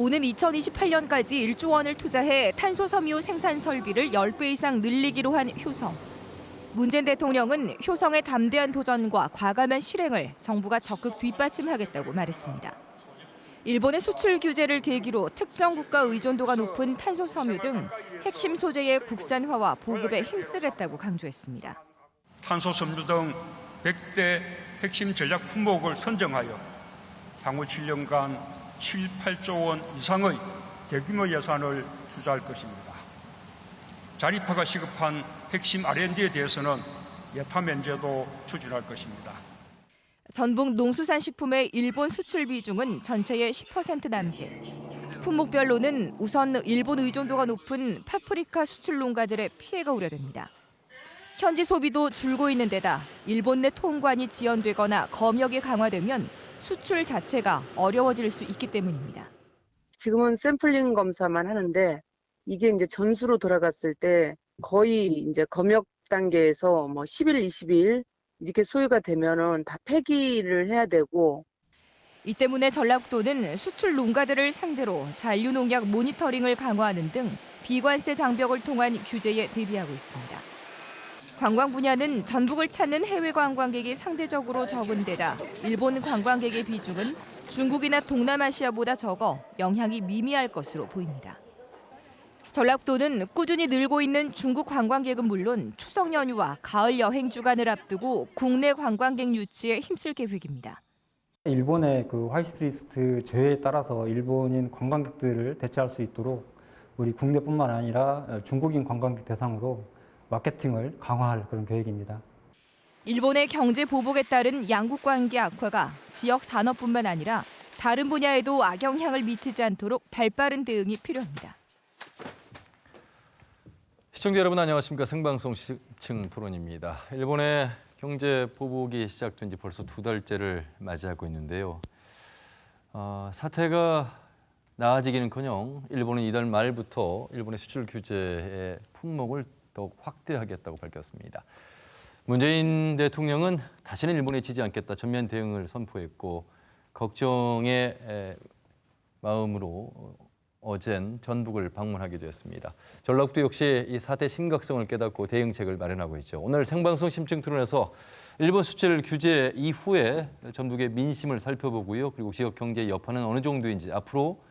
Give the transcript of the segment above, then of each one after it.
오는 2028년까지 1조 원을 투자해 탄소섬유 생산 설비를 10배 이상 늘리기로 한 효성. 문재인 대통령은 효성의 담대한 도전과 과감한 실행을 정부가 적극 뒷받침하겠다고 말했습니다. 일본의 수출 규제를 계기로 특정 국가 의존도가 높은 탄소섬유 등 핵심 소재의 국산화와 보급에 힘쓰겠다고 강조했습니다. 탄소섬유 등 100대 핵심 전략 품목을 선정하여 향후 7년간 7, 8조 원 이상의 대규모 예산을 투자할 것입니다. 자립화가 시급한 핵심 R&D에 대해서는 예타 면제도 추진할 것입니다. 전북 농수산식품의 일본 수출 비중은 전체의 10% 남짓. 품목별로는 우선 일본 의존도가 높은 파프리카 수출 농가들의 피해가 우려됩니다. 현지 소비도 줄고 있는 데다 일본 내 통관이 지연되거나 검역이 강화되면 수출 자체가 어려워질 수 있기 때문입니다. 지금은 샘플링 검사만 하는데 이게 이제 전수로 돌아갔을 때 거의 이제 검역 단계에서 10일, 20일 이렇게 소요가 되면은 다 폐기를 해야 되고. 이 때문에 전라북도는 수출 농가들을 상대로 잔류농약 모니터링을 강화하는 등 비관세 장벽을 통한 규제에 대비하고 있습니다. 관광 분야는 전북을 찾는 해외 관광객이 상대적으로 적은 데다 일본 관광객의 비중은 중국이나 동남아시아보다 적어 영향이 미미할 것으로 보입니다. 전라북도는 꾸준히 늘고 있는 중국 관광객은 물론 추석 연휴와 가을 여행 주간을 앞두고 국내 관광객 유치에 힘쓸 계획입니다. 일본의 그 화이트리스트 제외에 따라서 일본인 관광객들을 대체할 수 있도록 우리 국내뿐만 아니라 중국인 관광객 대상으로 마케팅을 강화할 그런 계획입니다. 일본의 경제 보복에 따른 양국 관계 악화가 지역 산업뿐만 아니라 다른 분야에도 악영향을 미치지 않도록 발빠른 대응이 필요합니다. 시청자 여러분 안녕하십니까. 생방송 시층 토론입니다. 일본의 경제 보복이 시작된 지 벌써 2달째를 맞이하고 있는데요. 사태가 나아지기는커녕 일본은 이달 말부터 일본의 수출 규제의 품목을 더욱 확대하겠다고 밝혔습니다. 문재인 대통령은 다시는 일본에 지지 않겠다 전면 대응을 선포했고 걱정의 마음으로 어젠 전북을 방문하기도 했습니다. 전라북도 역시 이 사태 심각성을 깨닫고 대응책을 마련하고 있죠. 오늘 생방송 심층 토론에서 일본 수출 규제 이후에 전북의 민심을 살펴보고요. 그리고 지역 경제의 여파는 어느 정도인지 앞으로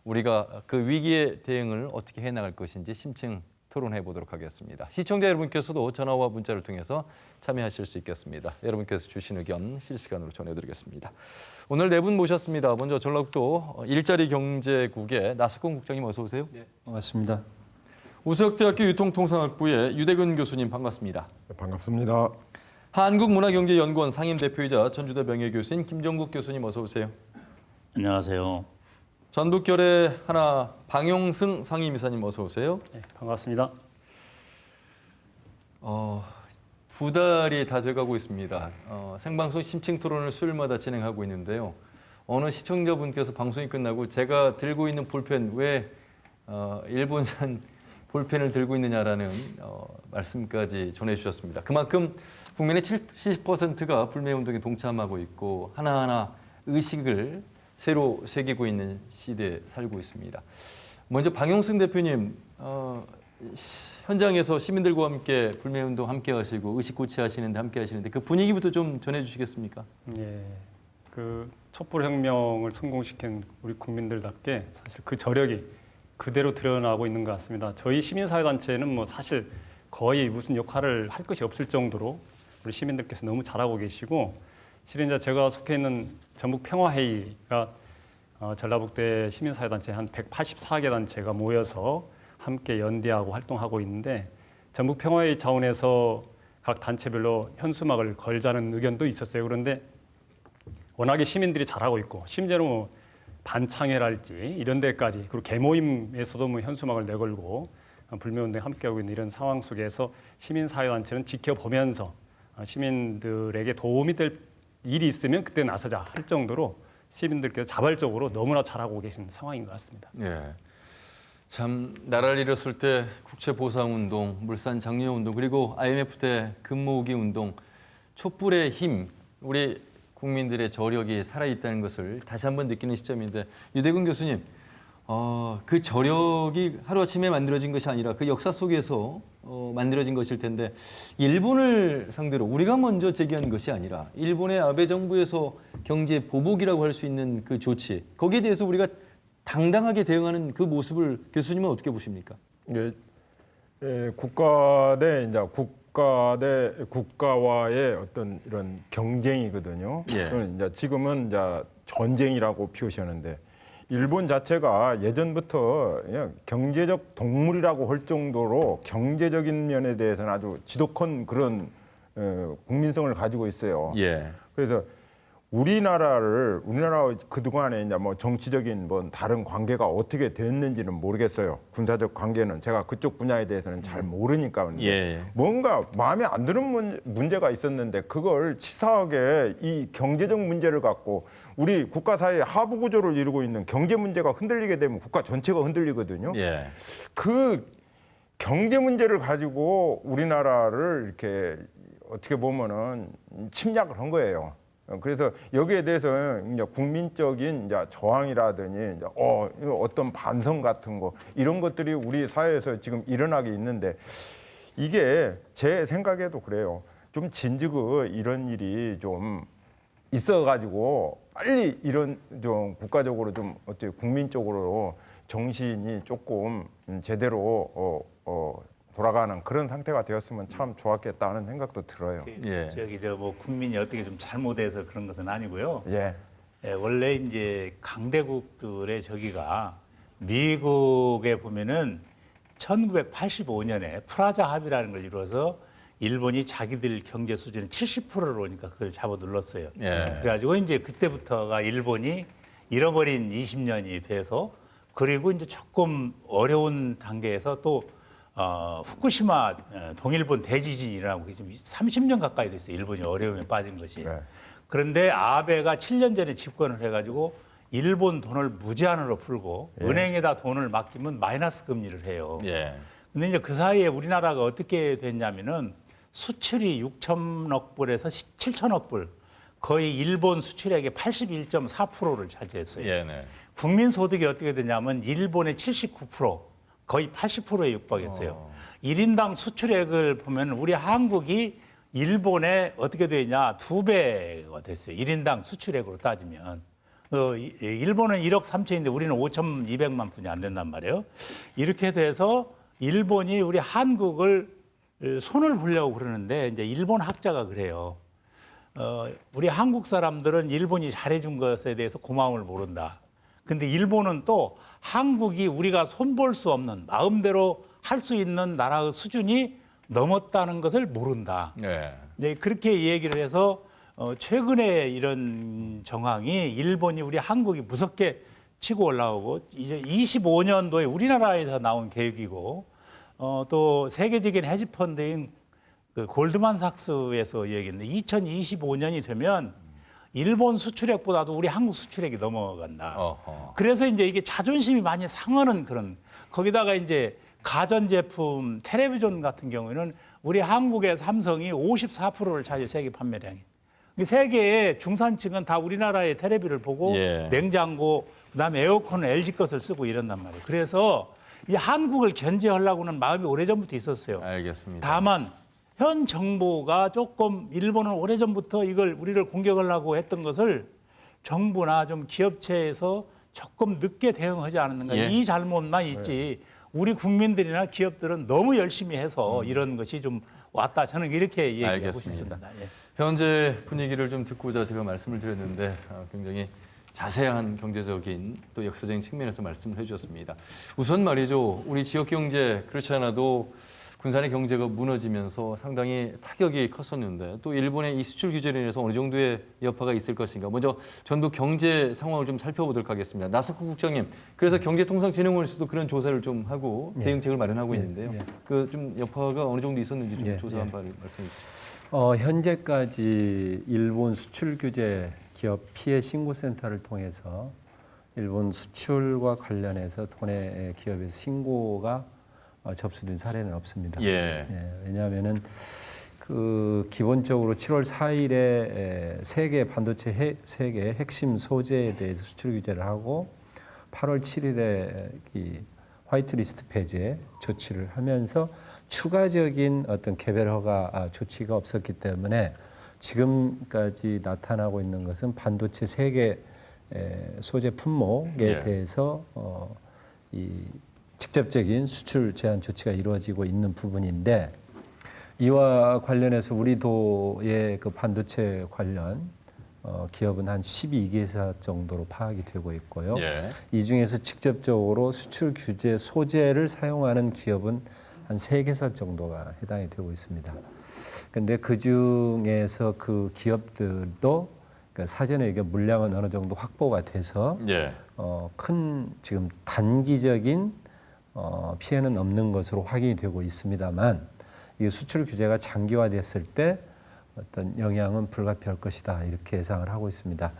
우리가 그 위기의 대응을 어떻게 해나갈 것인지 심층 토론해 보도록 하겠습니다. 시청자 여러분께서도 전화와 문자를 통해서 참여하실 수 있겠습니다. 여러분께서 주신 의견 실시간으로 전해드리겠습니다. 오늘 4분 모셨습니다. 먼저 전라북도 일자리 경제국의 나석권 국장님 어서 오세요. 네, 반갑습니다. 우수혁대학교 유통통상학부의 유대근 교수님 반갑습니다. 네, 반갑습니다. 한국문화경제연구원 상임대표이자 전주대 명예교수인 김정국 교수님 어서 오세요. 안녕하세요. 전북결의 하나 방용승 상임이사님 어서 오세요. 네, 반갑습니다. 2달이 다 돼가고 있습니다. 생방송 심층 토론을 수요일마다 진행하고 있는데요. 어느 시청자분께서 방송이 끝나고 제가 들고 있는 볼펜 왜 일본산 볼펜을 들고 있느냐라는 말씀까지 전해주셨습니다. 그만큼 국민의 70%가 불매운동에 동참하고 있고 하나하나 의식을 새로 새기고 있는 시대에 살고 있습니다. 먼저 방용승 대표님, 현장에서 시민들과 함께 불매운동 함께 하시고 의식 고취하시는데 함께 하시는데 그 분위기부터 좀 전해주시겠습니까? 예, 그 촛불혁명을 성공시킨 우리 국민들답게 사실 그 저력이 그대로 드러나고 있는 것 같습니다. 저희 시민사회단체는 사실 거의 무슨 역할을 할 것이 없을 정도로 우리 시민들께서 너무 잘하고 계시고 실은 이제 제가 속해 있는 전북평화회의가 전라북도의 시민사회단체 한 184개 단체가 모여서 함께 연대하고 활동하고 있는데 전북평화회의 차원에서 각 단체별로 현수막을 걸자는 의견도 있었어요. 그런데 워낙에 시민들이 잘하고 있고 심지어는 반창회랄지 이런 데까지 그리고 개모임에서도 현수막을 내걸고 불매운동에 함께하고 있는 이런 상황 속에서 시민사회단체는 지켜보면서 시민들에게 도움이 될 일이 있으면 그때 나서자 할 정도로 시민들께서 자발적으로 너무나 잘하고 계신 상황인 것 같습니다. 예. 참 나라를 잃었을 때 국채보상운동, 물산 장려운동 그리고 IMF 때 금모으기 운동, 촛불의 힘, 우리 국민들의 저력이 살아있다는 것을 다시 한번 느끼는 시점인데 유대근 교수님, 그 저력이 하루아침에 만들어진 것이 아니라 그 역사 속에서 만들어진 것일 텐데 일본을 상대로 우리가 먼저 제기한 것이 아니라 일본의 아베 정부에서 경제 보복이라고 할 수 있는 그 조치 거기에 대해서 우리가 당당하게 대응하는 그 모습을 교수님은 어떻게 보십니까? 국가 대 국가와의 어떤 이런 경쟁이거든요. 예. 이제 지금은 이제 전쟁이라고 표시하는데 일본 자체가 예전부터 그냥 경제적 동물이라고 할 정도로 경제적인 면에 대해서는 아주 지독한 그런 국민성을 가지고 있어요. 예. 그래서 우리나라 그동안에 이제 뭐 정치적인 뭐 다른 관계가 어떻게 됐는지는 모르겠어요. 군사적 관계는 제가 그쪽 분야에 대해서는 잘 모르니까. 근데 예. 뭔가 마음에 안 드는 문제가 있었는데 그걸 치사하게 이 경제적 문제를 갖고 우리 국가 사이의 하부 구조를 이루고 있는 경제 문제가 흔들리게 되면 국가 전체가 흔들리거든요. 예. 그 경제 문제를 가지고 우리나라를 이렇게 어떻게 보면은 침략을 한 거예요. 그래서 여기에 대해서 이제 국민적인 이제 저항이라든지 이제 어떤 반성 같은 거 이런 것들이 우리 사회에서 지금 일어나게 있는데 이게 제 생각에도 그래요. 좀 진즉 이런 일이 좀 있어가지고 빨리 이런 좀 국가적으로 좀 어떻게 국민적으로 정신이 조금 제대로 돌아가는 그런 상태가 되었으면 참 좋았겠다는 생각도 들어요. 예. 저기 뭐 국민이 어떻게 좀 잘못해서 그런 것은 아니고요. 예. 원래 이제 강대국들의 저기가 미국에 보면은 1985년에 프라자 합의라는 걸 이루어서 일본이 자기들 경제 수준의 70%를 오니까 그걸 잡아 눌렀어요. 예. 그래가지고 이제 그때부터가 일본이 잃어버린 20년이 돼서 그리고 이제 조금 어려운 단계에서 또 후쿠시마 동일본 대지진이 일어나고 지금 30년 가까이 됐어요. 일본이 어려움에 빠진 것이. 네. 그런데 아베가 7년 전에 집권을 해가지고 일본 돈을 무제한으로 풀고 은행에다 돈을 맡기면 마이너스 금리를 해요. 예. 근데 이제 그 사이에 우리나라가 어떻게 됐냐면은 수출이 6천억 불에서 7천억 불, 거의 일본 수출액의 81.4%를 차지했어요. 예. 네. 국민 소득이 어떻게 되냐면 일본의 79%, 거의 80%에 육박했어요. 1인당 수출액을 보면 우리 한국이 일본에 어떻게 되냐 2배가 됐어요. 1인당 수출액으로 따지면. 일본은 1억 3천인데 우리는 5,200만 푼이 안 된단 말이에요. 이렇게 돼서 일본이 우리 한국을 손을 보려고 그러는데 이제 일본 학자가 그래요. 우리 한국 사람들은 일본이 잘해준 것에 대해서 고마움을 모른다. 근데 일본은 또 한국이 우리가 손볼 수 없는 마음대로 할 수 있는 나라의 수준이 넘었다는 것을 모른다. 네. 네, 그렇게 얘기를 해서 최근에 이런 정황이 일본이 우리 한국이 무섭게 치고 올라오고 이제 25년도에 우리나라에서 나온 계획이고 또 세계적인 헤지펀드인 그 골드만삭스에서 얘기했는데 2025년이 되면 일본 수출액보다도 우리 한국 수출액이 넘어간다. 어허. 그래서 이제 이게 자존심이 많이 상하는 그런 거기다가 이제 가전제품, 텔레비전 같은 경우에는 우리 한국의 삼성이 54%를 차지해 세계 판매량이. 세계의 중산층은 다 우리나라의 텔레비를 보고 예. 냉장고, 그다음에 에어컨은 LG 것을 쓰고 이런단 말이에요. 그래서 이 한국을 견제하려고는 마음이 오래전부터 있었어요. 알겠습니다. 다만 현 정부가 조금 일본은 오래전부터 이걸 우리를 공격하려고 했던 것을 정부나 좀 기업체에서 조금 늦게 대응하지 않았는가. 예. 이 잘못만 있지 우리 국민들이나 기업들은 너무 열심히 해서 이런 것이 좀 왔다. 저는 이렇게 얘기하고 알겠습니다. 싶습니다. 예. 현재 분위기를 좀 듣고자 제가 말씀을 드렸는데 굉장히 자세한 경제적인 또 역사적인 측면에서 말씀을 해주셨습니다. 우선 말이죠. 우리 지역 경제 그렇지 않아도 군산의 경제가 무너지면서 상당히 타격이 컸었는데 또 일본의 이 수출 규제로 인해서 어느 정도의 여파가 있을 것인가. 먼저 전국 경제 상황을 좀 살펴보도록 하겠습니다. 나석호 국장님, 그래서 경제통상진흥원에서도 그런 조사를 좀 하고 대응책을 마련하고 있는데요. 그 좀 여파가 어느 정도 있었는지 좀 조사한 바를 말씀해 주시죠. 현재까지 일본 수출 규제 기업 피해 신고센터를 통해서 일본 수출과 관련해서 도내 기업에서 신고가 접수된 사례는 없습니다. 예. 왜냐하면은 그 기본적으로 7월 4일에 세계 반도체 세계 핵심 소재에 대해서 수출 규제를 하고 8월 7일에 이 화이트리스트 폐지 조치를 하면서 추가적인 어떤 개별 허가 조치가 없었기 때문에 지금까지 나타나고 있는 것은 반도체 세계 소재 품목에 예. 대해서 이 직접적인 수출 제한 조치가 이루어지고 있는 부분인데 이와 관련해서 우리 도의 그 반도체 관련 기업은 한 12개사 정도로 파악이 되고 있고요. 예. 이 중에서 직접적으로 수출 규제 소재를 사용하는 기업은 한 3개사 정도가 해당이 되고 있습니다. 근데 그 중에서 그 기업들도 그러니까 사전에 이게 물량은 어느 정도 확보가 돼서 예. 큰 지금 단기적인 피해는 없는 것으로 확인이 되고 있습니다만 이 수출 규제가 장기화됐을 때 어떤 영향은 불가피할 것이다 이렇게 예상을 하고 있습니다.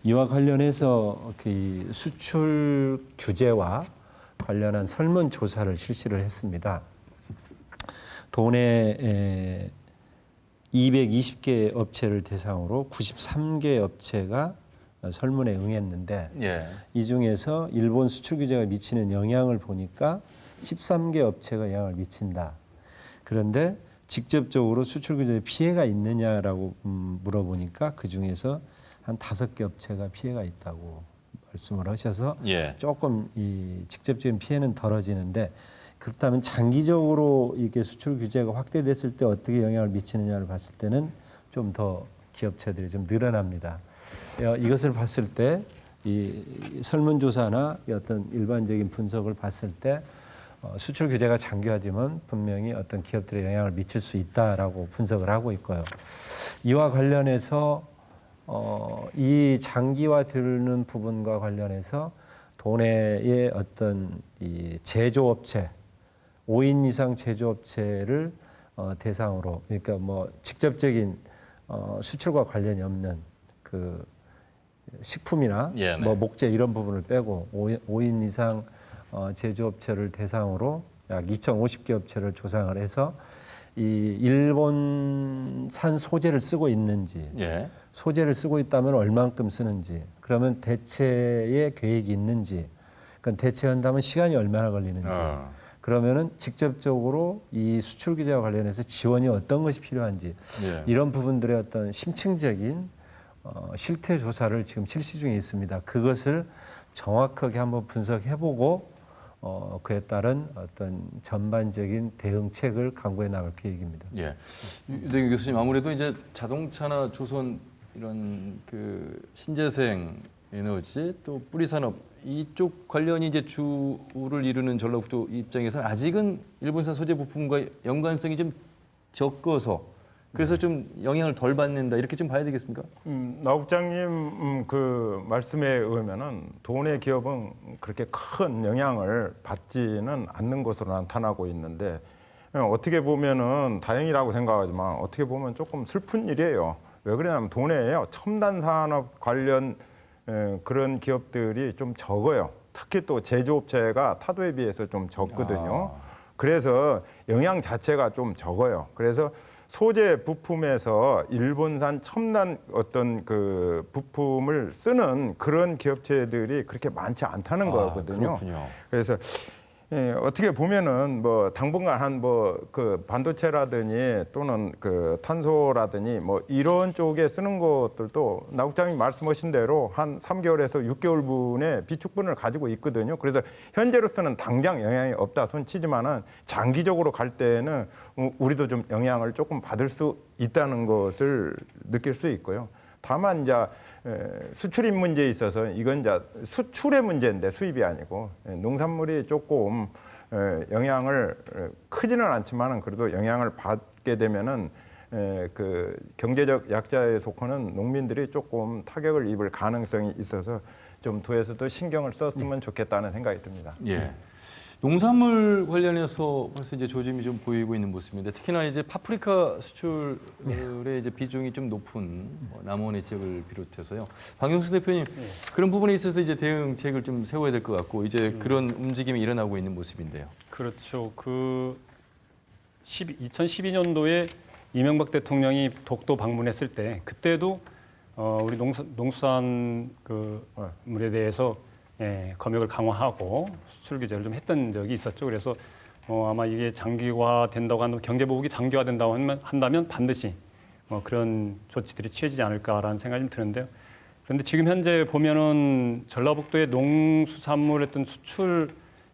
이와 관련해서 그 수출 규제와 관련한 설문조사를 실시를 했습니다. 도내 220개 업체를 대상으로 93개 업체가 설문에 응했는데 예. 이 중에서 일본 수출 규제가 미치는 영향을 보니까 13개 업체가 영향을 미친다. 그런데 직접적으로 수출 규제에 피해가 있느냐라고 물어보니까 그 중에서 한 5개 업체가 피해가 있다고 말씀을 하셔서 예. 조금 이 직접적인 피해는 덜어지는데 그렇다면 장기적으로 이게 수출 규제가 확대됐을 때 어떻게 영향을 미치느냐를 봤을 때는 좀 더 기업체들이 좀 늘어납니다. 이것을 봤을 때 이 설문조사나 어떤 일반적인 분석을 봤을 때 수출 규제가 장기화되면 분명히 어떤 기업들에 영향을 미칠 수 있다라고 분석을 하고 있고요. 이와 관련해서 이 장기화되는 부분과 관련해서 도내의 어떤 이 제조업체 5인 이상 제조업체를 대상으로 그러니까 뭐 직접적인 수출과 관련이 없는 그 식품이나 예, 네. 뭐 목재 이런 부분을 빼고 5인 이상 제조업체를 대상으로 약 2,050개 업체를 조상을 해서 이 일본산 소재를 쓰고 있는지 예. 소재를 쓰고 있다면 얼만큼 쓰는지 그러면 대체의 계획이 있는지 그러니까 대체한다면 시간이 얼마나 걸리는지 그러면은 직접적으로 이 수출 규제와 관련해서 지원이 어떤 것이 필요한지 예. 이런 부분들의 어떤 심층적인 실태 조사를 지금 실시 중에 있습니다. 그것을 정확하게 한번 분석해보고 그에 따른 어떤 전반적인 대응책을 강구해 나갈 계획입니다. 예. 유대규 교수님 아무래도 이제 자동차나 조선 이런 그 신재생 에너지 또 뿌리산업 이쪽 관련이 이제 주를 이루는 전라북도 입장에서는 아직은 일본산 소재 부품과 연관성이 좀 적어서 그래서 좀 영향을 덜 받는다 이렇게 좀 봐야 되겠습니까? 나 국장님 그 말씀에 의하면은 도내 기업은 그렇게 큰 영향을 받지는 않는 것으로 나타나고 있는데 어떻게 보면은 다행이라고 생각하지만 어떻게 보면 조금 슬픈 일이에요. 왜 그러냐면 도내에 첨단 산업 관련 그런 기업들이 좀 적어요. 특히 또 제조업체가 타도에 비해서 좀 적거든요. 그래서 영향 자체가 좀 적어요. 그래서 소재 부품에서 일본산 첨단 어떤 그 부품을 쓰는 그런 기업체들이 그렇게 많지 않다는 거거든요. 그렇군요. 그래서 어떻게 보면은 뭐 당분간 한 뭐 그 반도체라더니 또는 그 탄소라더니 뭐 이런 쪽에 쓰는 것들도 나 국장님 말씀하신 대로 한 3개월에서 6개월분의 비축분을 가지고 있거든요. 그래서 현재로서는 당장 영향이 없다 손치지만은 장기적으로 갈 때는 우리도 좀 영향을 조금 받을 수 있다는 것을 느낄 수 있고요. 다만 이제 수출입 문제에 있어서 이건 이제 수출의 문제인데 수입이 아니고 농산물이 조금 영향을 크지는 않지만은 그래도 영향을 받게 되면은 그 경제적 약자에 속하는 농민들이 조금 타격을 입을 가능성이 있어서 좀 도에서도 신경을 썼으면 좋겠다는 생각이 듭니다. 예. 농산물 관련해서 벌써 이제 조짐이 좀 보이고 있는 모습인데 특히나 이제 파프리카 수출의 이제 비중이 좀 높은 남원의 지역을 비롯해서요. 박영수 대표님 그런 부분에 있어서 이제 대응책을 좀 세워야 될 것 같고 이제 그런 움직임이 일어나고 있는 모습인데요. 그렇죠. 그 2012년도에 이명박 대통령이 방문했을 때 그때도 우리 농수산 그 물에 대해서 검역을 강화하고 수출 규제를 좀 했던 적이 있었죠. 그래서 아마 이게 장기화된다고 하면 경제보복이 장기화된다고 한다면 반드시 그런 조치들이 취해지지 않을까라는 생각이 좀 드는데요. 그런데 지금 현재 보면은 전라북도의 농수산물 어떤 수출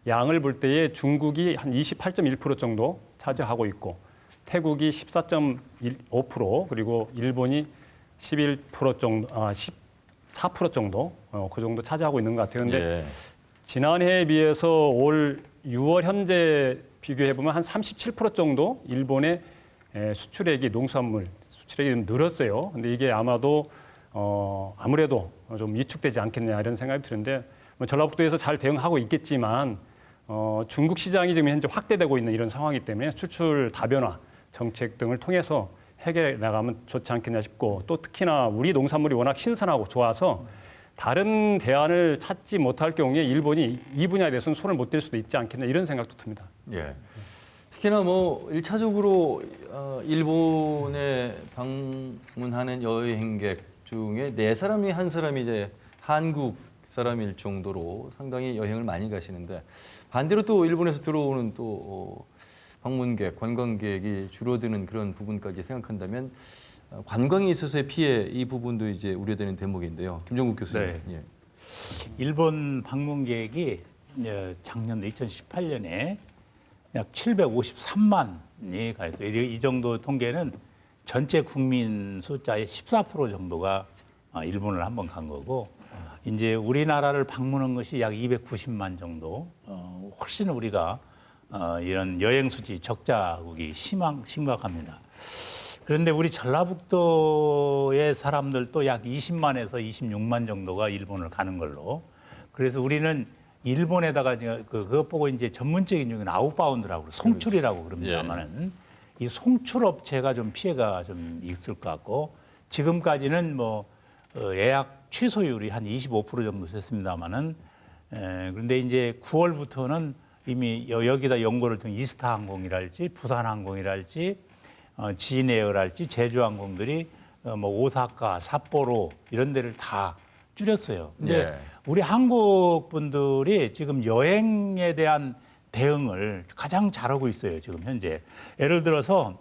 양을 볼 때에 중국이 한 28.1% 정도 차지하고 있고 태국이 14.5% 그리고 일본이 11% 정도, 14% 정도 그 정도 차지하고 있는 것 같아요. 그런데 지난해에 비해서 올 6월 현재 비교해 보면 한 37% 정도 일본의 수출액이 농수산물 수출액이 좀 늘었어요. 근데 이게 아마도 아무래도 좀 위축되지 않겠냐 이런 생각이 드는데 전라북도에서 잘 대응하고 있겠지만 중국 시장이 지금 현재 확대되고 있는 이런 상황이기 때문에 수출 다변화 정책 등을 통해서 해결해 나가면 좋지 않겠냐 싶고 또 특히나 우리 농산물이 워낙 신선하고 좋아서 다른 대안을 찾지 못할 경우에 일본이 이 분야에 대해서는 손을 못 댈 수도 있지 않겠나 이런 생각도 듭니다. 예. 특히나 뭐 1차적으로 일본에 방문하는 여행객 중에 4사람이 한 사람이 이제 한국 사람일 정도로 상당히 여행을 많이 가시는데 반대로 또 일본에서 들어오는 또 방문객, 관광객이 줄어드는 그런 부분까지 생각한다면 관광에 있어서의 피해 이 부분도 이제 우려되는 대목인데요. 김정국 교수님. 네. 예. 일본 방문객이 작년 2018년에 약 753만이 가 있어요. 이 정도 통계는 전체 국민 숫자의 14% 정도가 일본을 한번 간 거고 이제 우리나라를 방문한 것이 약 290만 정도. 훨씬 우리가 이런 여행 수지 적자국이 심각합니다. 그런데 우리 전라북도의 사람들도 약 20만에서 26만 정도가 일본을 가는 걸로. 그래서 우리는 일본에다가 그것 보고 이제 전문적인 용어는 아웃바운드라고 송출이라고 그럽니다만은 이 송출 업체가 좀 피해가 좀 있을 것 같고 지금까지는 뭐 예약 취소율이 한 25% 정도 됐습니다만은 그런데 이제 9월부터는 이미 여기다 연고를 둔 이스타 항공이랄지 부산 항공이랄지 진에어랄지 제주항공들이 뭐 오사카, 삿포로 이런 데를 다 줄였어요. 근데 우리 한국 분들이 지금 여행에 대한 대응을 가장 잘하고 있어요. 지금 현재 예를 들어서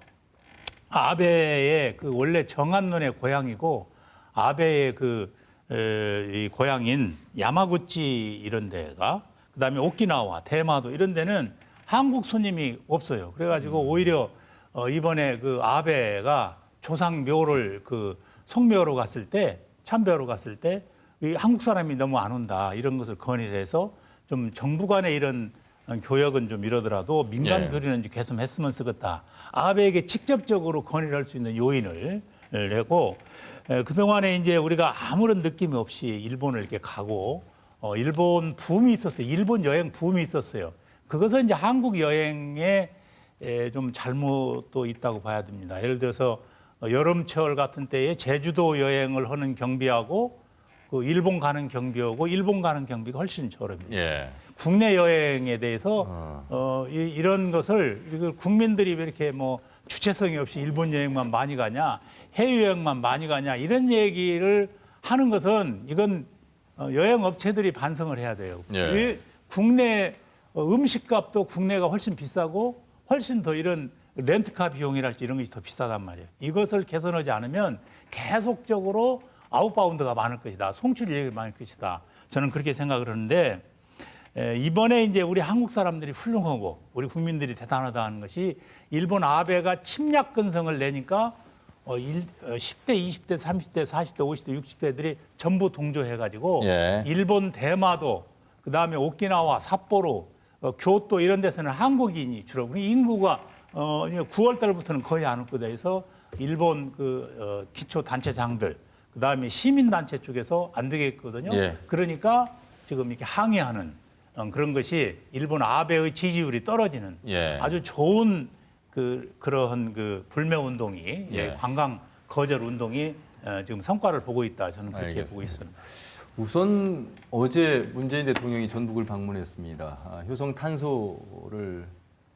아베의 그 원래 정안론의 고향이고 아베의 이 고향인 야마구치 이런 데가 그다음에 오키나와, 대마도 이런 데는 한국 손님이 없어요. 그래가지고 오히려 이번에 그 아베가 조상 묘를 그 성묘로 갔을 때, 참배하러 갔을 때 이 한국 사람이 너무 안 온다 이런 것을 건의를 해서 좀 정부 간의 이런 교역은 좀 이러더라도 민간 교류는 개선했으면 쓰겠다. 아베에게 직접적으로 건의를 할 수 있는 요인을 내고 그동안에 이제 우리가 아무런 느낌이 없이 일본을 이렇게 가고 일본 붐이 있었어요. 일본 여행 붐이 있었어요. 그것은 이제 한국 여행에 좀 잘못도 있다고 봐야 됩니다. 예를 들어서 여름철 같은 때에 제주도 여행을 하는 경비하고 그 일본 가는 경비하고 일본 가는 경비가 훨씬 저렴해요. 국내 여행에 대해서 이런 것을 국민들이 왜 이렇게 뭐 주체성이 없이 일본 여행만 많이 가냐, 해외 여행만 많이 가냐 이런 얘기를 하는 것은 이건 여행 업체들이 반성을 해야 돼요. 국내 음식값도 국내가 훨씬 비싸고 훨씬 더 이런 렌트카 비용이랄지 이런 것이 더 비싸단 말이에요. 이것을 개선하지 않으면 계속적으로 아웃바운드가 많을 것이다. 송출이 많을 것이다. 저는 그렇게 생각을 하는데 이번에 이제 우리 한국 사람들이 훌륭하고 우리 국민들이 대단하다 하는 것이 일본 아베가 침략 근성을 내니까 10대, 20대, 30대, 40대, 50대, 60대들이 전부 동조해가지고 일본 대마도 그다음에 오키나와 삿포로 교토 이런 데서는 한국인이 주로 우리 인구가 9월 달부터는 거의 안 오게 돼서 일본 기초 단체장들 그다음에 시민 단체 쪽에서 안 되겠거든요. 그러니까 지금 이렇게 항의하는 그런 것이 일본 아베의 지지율이 떨어지는 아주 좋은 그러한 불매 운동이 관광 거절 운동이 지금 성과를 보고 있다. 저는 그렇게 알겠습니다. 보고 있습니다. 우선 어제 문재인 대통령이 전북을 방문했습니다. 효성 탄소를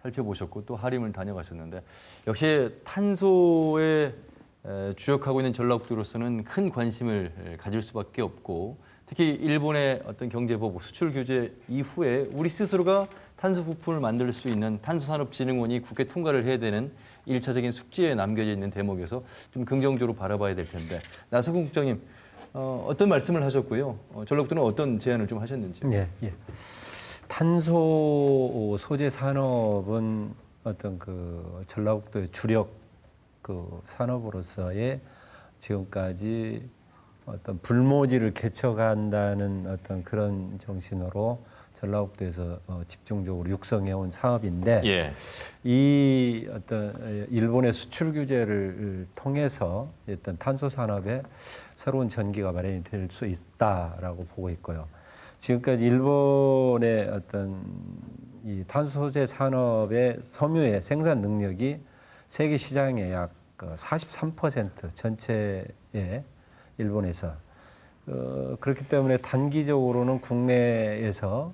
살펴보셨고 또 하림을 다녀가셨는데 역시 탄소에 주력하고 있는 전라북도로서는 큰 관심을 가질 수밖에 없고 특히 일본의 어떤 경제보복, 수출 규제 이후에 우리 스스로가 탄소 부품을 만들 수 있는 탄소산업진흥원이 국회 통과를 해야 되는 1차적인 숙제에 남겨져 있는 대목에서 좀 긍정적으로 바라봐야 될 텐데 나성훈 국장님 어떤 말씀을 하셨고요? 전라북도는 어떤 제안을 좀 하셨는지요? 예. 탄소 소재 산업은 어떤 그 전라북도의 주력 그 산업으로서의 지금까지 어떤 불모지를 개척한다는 어떤 그런 정신으로 전라북도에서 집중적으로 육성해온 사업인데 예. 이 어떤 일본의 수출 규제를 통해서 어떤 탄소 산업에 새로운 전기가 마련이 될 수 있다라고 보고 있고요. 지금까지 일본의 어떤 이 탄소 소재 산업의 섬유의 생산 능력이 세계 시장의 약 43% 전체의 일본에서 그렇기 때문에 단기적으로는 국내에서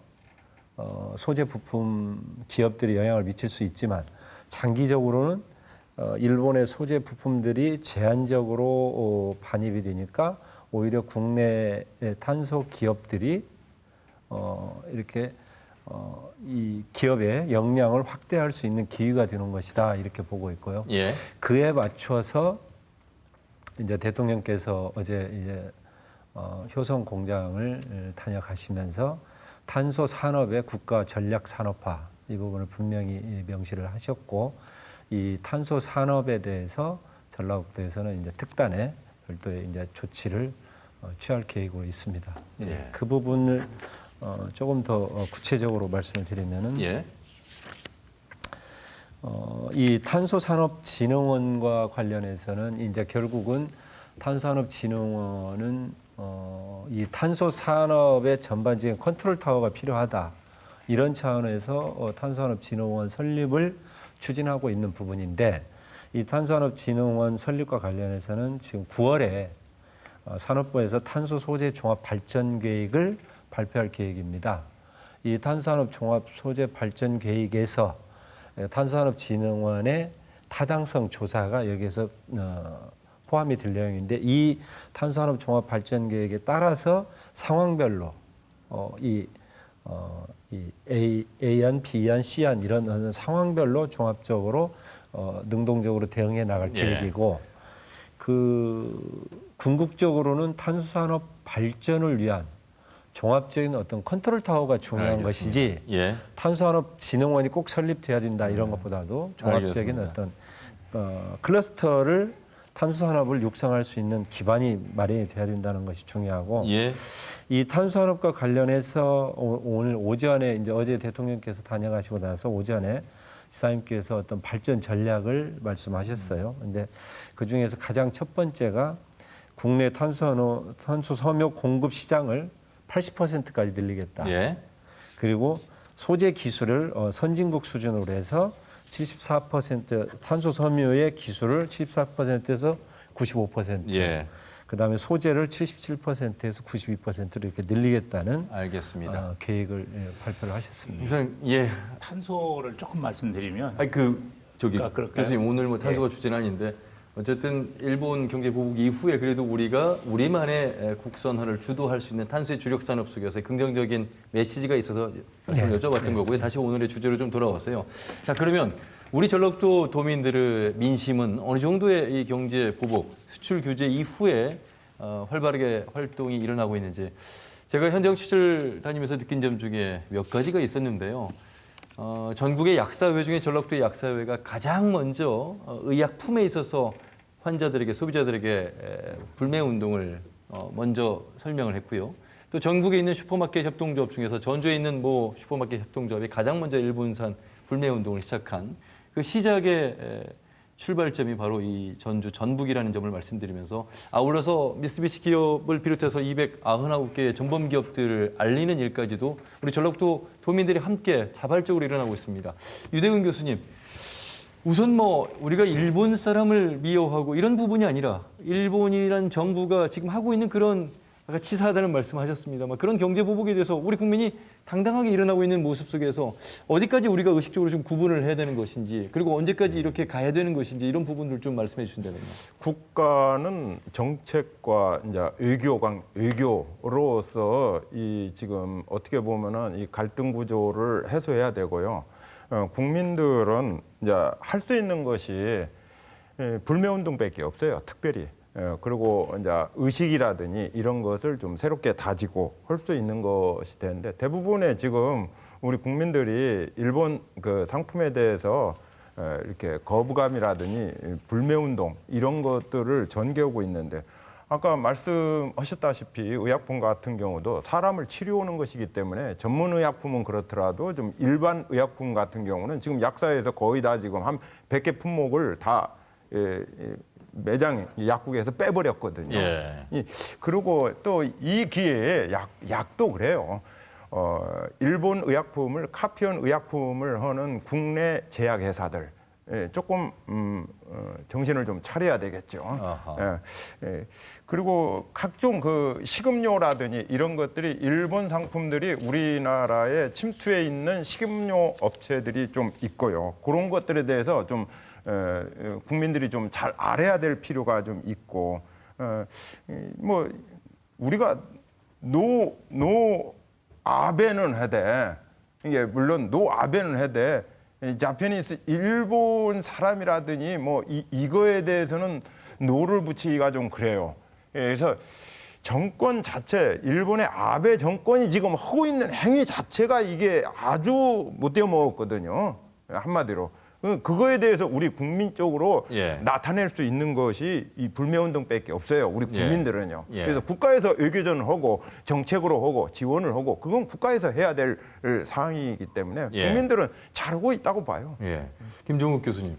소재 부품 기업들이 영향을 미칠 수 있지만 장기적으로는 일본의 소재 부품들이 제한적으로 반입이 되니까 오히려 국내의 탄소 기업들이 이렇게 이 기업의 역량을 확대할 수 있는 기회가 되는 것이다 이렇게 보고 있고요. 예. 그에 맞춰서 이제 대통령께서 어제 이제 효성 공장을 다녀가시면서 탄소 산업의 국가 전략 산업화 이 부분을 분명히 명시를 하셨고 이 탄소 산업에 대해서 전라북도에서는 이제 특단의 별도의 이제 조치를 취할 계획으로 있습니다. 예. 그 부분을 조금 더 구체적으로 말씀을 드리면은 예. 이 탄소산업진흥원과 관련해서는 이제 결국은 탄소산업진흥원은 이 탄소산업의 전반적인 컨트롤 타워가 필요하다. 이런 차원에서 탄소산업진흥원 설립을 추진하고 있는 부분인데 이 탄소산업진흥원 설립과 관련해서는 지금 9월에 산업부에서 탄소 소재 종합 발전 계획을 발표할 계획입니다. 이 탄소산업 종합 소재 발전 계획에서 탄소산업진흥원의 타당성 조사가 여기에서 포함이 될 내용인데 이 탄소산업 종합 발전 계획에 따라서 상황별로 이 A안, B안, C안 이런 상황별로 종합적으로 능동적으로 대응해 나갈 계획이고 그 궁극적으로는 탄소산업 발전을 위한 종합적인 어떤 컨트롤 타워가 중요한 것이지 예. 탄소산업진흥원이 꼭 설립돼야 된다 이런 것보다도 종합적인 알겠습니다. 어떤 클러스터를 탄소산업을 육성할 수 있는 기반이 마련이 돼야 된다는 것이 중요하고 예. 이 탄소산업과 관련해서 오늘 오전에 이제 어제 대통령께서 다녀가시고 나서 오전에 지사님께서 어떤 발전 전략을 말씀하셨어요. 근데 그 중에서 가장 첫 번째가 국내 탄소 섬유 공급 시장을 80%까지 늘리겠다. 예. 그리고 소재 기술을 선진국 수준으로 해서 74% 탄소 섬유의 기술을 74%에서 95%. 예. 그다음에 소재를 77%에서 92%로 이렇게 늘리겠다는 알겠습니다. 계획을 발표를 하셨습니다. 이상 예. 탄소를 조금 말씀드리면 아니 저기 그럴까요? 교수님 오늘 뭐 탄소가 주제는 아닌데 어쨌든 일본 경제 보복 이후에 그래도 우리가 우리만의 국산화를 주도할 수 있는 탄소의 주력 산업 속에서 긍정적인 메시지가 있어서 말씀을 여쭤봤던 거고요. 다시 오늘의 주제로 좀 돌아왔어요. 자, 그러면 우리 전라북도 도민들의 민심은 어느 정도의 이 경제 보복, 수출 규제 이후에 활발하게 활동이 일어나고 있는지 제가 현장 취재를 다니면서 느낀 점 중에 몇 가지가 있었는데요. 전국의 약사회 중에 전라북도의 약사회가 가장 먼저 의약품에 있어서 환자들에게 소비자들에게 불매 운동을 먼저 설명을 했고요. 또 전국에 있는 슈퍼마켓 협동조합 중에서 전주에 있는 모 슈퍼마켓 협동조합이 가장 먼저 일본산 불매 운동을 시작한 그 시작의 출발점이 바로 이 전주 전북이라는 점을 말씀드리면서 아울러서 미쓰비시 기업을 비롯해서 299개의 전범 기업들을 알리는 일까지도 우리 전라북도 도민들이 함께 자발적으로 일어나고 있습니다. 유대근 교수님, 우선 뭐 우리가 일본 사람을 미워하고 이런 부분이 아니라 일본이라는 정부가 지금 하고 있는 그런 아까 치사하다는 말씀하셨습니다만 그런 경제 보복에 대해서 우리 국민이 당당하게 일어나고 있는 모습 속에서 어디까지 우리가 의식적으로 좀 구분을 해야 되는 것인지 그리고 언제까지 이렇게 가야 되는 것인지 이런 부분들 좀 말씀해 주신다면요. 국가는 정책과 이제 외교로서 이 지금 어떻게 보면은 이 갈등 구조를 해소해야 되고요. 국민들은 이제 할 수 있는 것이 불매운동밖에 없어요. 특별히. 그리고 이제 의식이라든지 이런 것을 좀 새롭게 다지고 할 수 있는 것이 되는데 대부분의 지금 우리 국민들이 일본 그 상품에 대해서 이렇게 거부감이라든지 불매운동 이런 것들을 전개하고 있는데 아까 말씀하셨다시피 의약품 같은 경우도 사람을 치료하는 것이기 때문에 전문 의약품은 그렇더라도 좀 일반 의약품 같은 경우는 지금 약사에서 거의 다 지금 한 100개 품목을 다 매장 약국에서 빼버렸거든요. 예. 그리고 또 이 기회에 약도 그래요. 일본 의약품을 카피한 의약품을 하는 국내 제약 회사들 조금 정신을 좀 차려야 되겠죠. 그리고 각종 그 식음료라든지 이런 것들이 일본 상품들이 우리나라에 침투해 있는 식음료 업체들이 좀 있고요. 그런 것들에 대해서 좀 국민들이 좀 잘 알아야 될 필요가 좀 있고, 뭐 우리가 아베는 해대 이게 물론 아베는 해대 자파니스 일본 사람이라더니 뭐 이거에 대해서는 노를 붙이기가 좀 그래요. 그래서 정권 자체 일본의 아베 정권이 지금 하고 있는 행위 자체가 이게 아주 못되어 먹었거든요. 한마디로. 그거에 대해서 우리 국민적으로 나타낼 수 있는 것이 이 불매운동밖에 없어요. 우리 국민들은요. 그래서 국가에서 외교전을 하고 정책으로 하고 지원을 하고 그건 국가에서 해야 될 사항이기 때문에 국민들은 잘하고 있다고 봐요. 김종욱 교수님.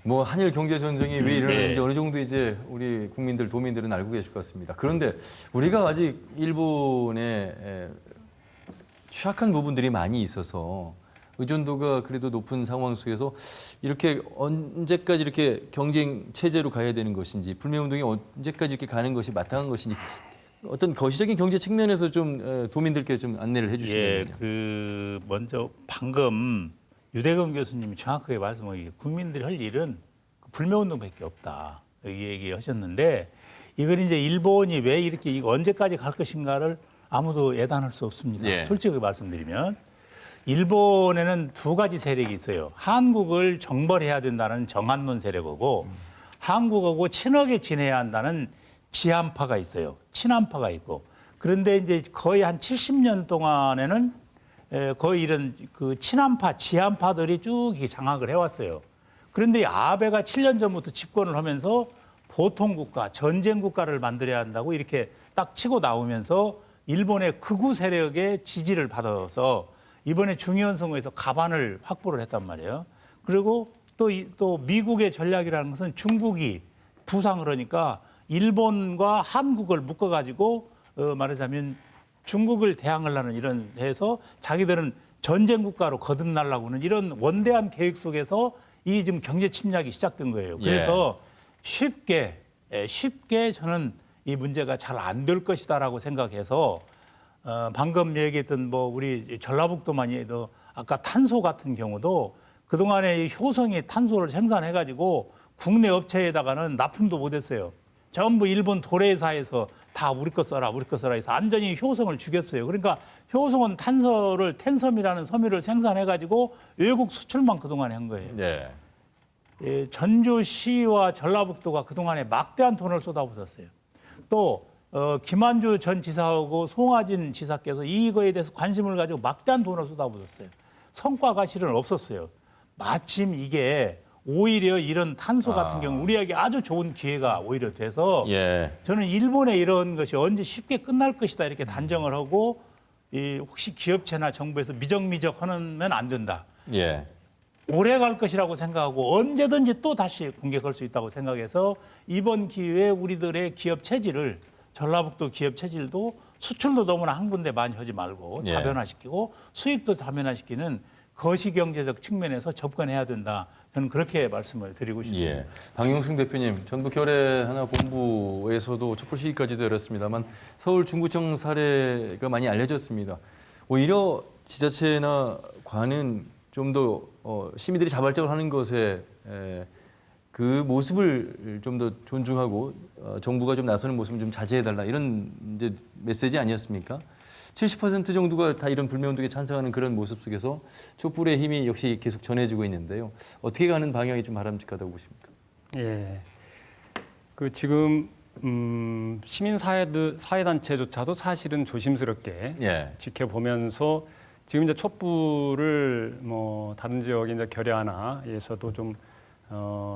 뭐 한일 경제 전쟁이 왜 일어나는지 어느 정도 이제 우리 국민들 도민들은 알고 계실 것 같습니다. 그런데 우리가 아직 일본에 취약한 부분들이 많이 있어서 의존도가 그래도 높은 상황 속에서 이렇게 언제까지 이렇게 경쟁 체제로 가야 되는 것인지 불매운동이 언제까지 이렇게 가는 것이 마땅한 것인지 어떤 거시적인 경제 측면에서 좀 도민들께 좀 안내를 해주시면요. 먼저 방금 유대검 교수님이 정확하게 말씀하기 국민들이 할 일은 불매운동밖에 없다 이 얘기하셨는데 이걸 이제 일본이 왜 이렇게 이거 언제까지 갈 것인가를 아무도 예단할 수 없습니다. 솔직히 말씀드리면. 일본에는 두 가지 세력이 있어요. 한국을 정벌해야 된다는 정한론 세력이고 한국하고 친하게 지내야 한다는 지한파가 있어요. 친한파가 있고. 그런데 이제 거의 한 70년 동안에는 거의 이런 그 친한파, 지한파들이 쭉 장악을 해왔어요. 그런데 아베가 7년 전부터 집권을 하면서 보통국가, 전쟁국가를 만들어야 한다고 이렇게 딱 치고 나오면서 일본의 극우 세력의 지지를 받아서 이번에 중의원 선거에서 가반을 확보를 했단 말이에요. 그리고 또 미국의 전략이라는 것은 중국이 부상을 하니까 일본과 한국을 묶어가지고 말하자면 중국을 대항을 하는 이런 해서 자기들은 전쟁 국가로 거듭나려고 하는 이런 원대한 계획 속에서 이 지금 경제 침략이 시작된 거예요. 그래서 쉽게 저는 이 문제가 잘 안 될 것이다라고 생각해서 방금 얘기했던 뭐 우리 전라북도만이 해도 아까 탄소 같은 경우도 그동안에 효성이 탄소를 생산해가지고 국내 업체에다가는 납품도 못했어요. 전부 일본 도래사에서 다 우리 거 써라 해서 완전히 효성을 죽였어요. 그러니까 효성은 텐섬이라는 섬유를 생산해가지고 외국 수출만 그동안에 한 거예요. 전주시와 전라북도가 그동안에 막대한 돈을 쏟아부었어요. 또 김한주 전 지사하고 송하진 지사께서 이거에 대해서 관심을 가지고 막대한 돈을 쏟아부었어요. 성과가 실은 없었어요. 마침 이게 오히려 이런 탄소 같은 경우 우리에게 아주 좋은 기회가 오히려 돼서 저는 일본의 이런 것이 언제 쉽게 끝날 것이다 이렇게 단정을 하고 혹시 기업체나 정부에서 미적미적 하면 안 된다. 오래 갈 것이라고 생각하고 언제든지 또 다시 공격할 수 있다고 생각해서 이번 기회에 우리들의 기업 체질을 전라북도 기업 체질도 수출도 너무나 한 군데 많이 하지 말고 다변화시키고 수입도 다변화시키는 거시경제적 측면에서 접근해야 된다. 저는 그렇게 말씀을 드리고 싶습니다. 예. 방용승 대표님, 전북 결의 하나 본부에서도 촛불 시위까지도 열었습니다만 서울 중구청 사례가 많이 알려졌습니다. 오히려 지자체나 관은 좀 더 시민들이 자발적으로 하는 것에 그 모습을 좀 더 존중하고 정부가 좀 나서는 모습을 좀 자제해달라 이런 이제 메시지 아니었습니까? 70% 정도가 다 이런 불매운동에 찬성하는 그런 모습 속에서 촛불의 힘이 역시 계속 전해지고 있는데요. 어떻게 가는 방향이 좀 바람직하다고 보십니까? 예. 그 지금 시민사회단체조차도 사실은 조심스럽게 예. 지켜보면서 지금 이제 촛불을 뭐 다른 지역의 이제 결의 하나에서도 좀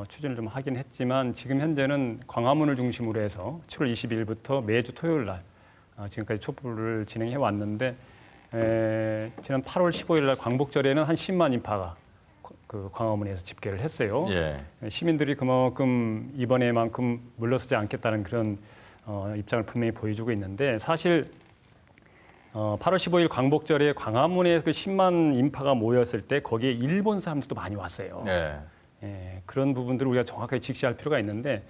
추진을 좀 하긴 했지만 지금 현재는 광화문을 중심으로 해서 7월 22일부터 매주 토요일 날 지금까지 촛불을 진행해 왔는데 지난 8월 15일 날 광복절에는 한 10만 인파가 그 광화문에서 집회를 했어요. 예. 시민들이 그만큼 이번에만큼 물러서지 않겠다는 그런 입장을 분명히 보여주고 있는데 사실 8월 15일 광복절에 광화문에 그 10만 인파가 모였을 때 거기에 일본 사람들도 많이 왔어요. 예. 예, 그런 부분들을 우리가 정확하게 직시할 필요가 있는데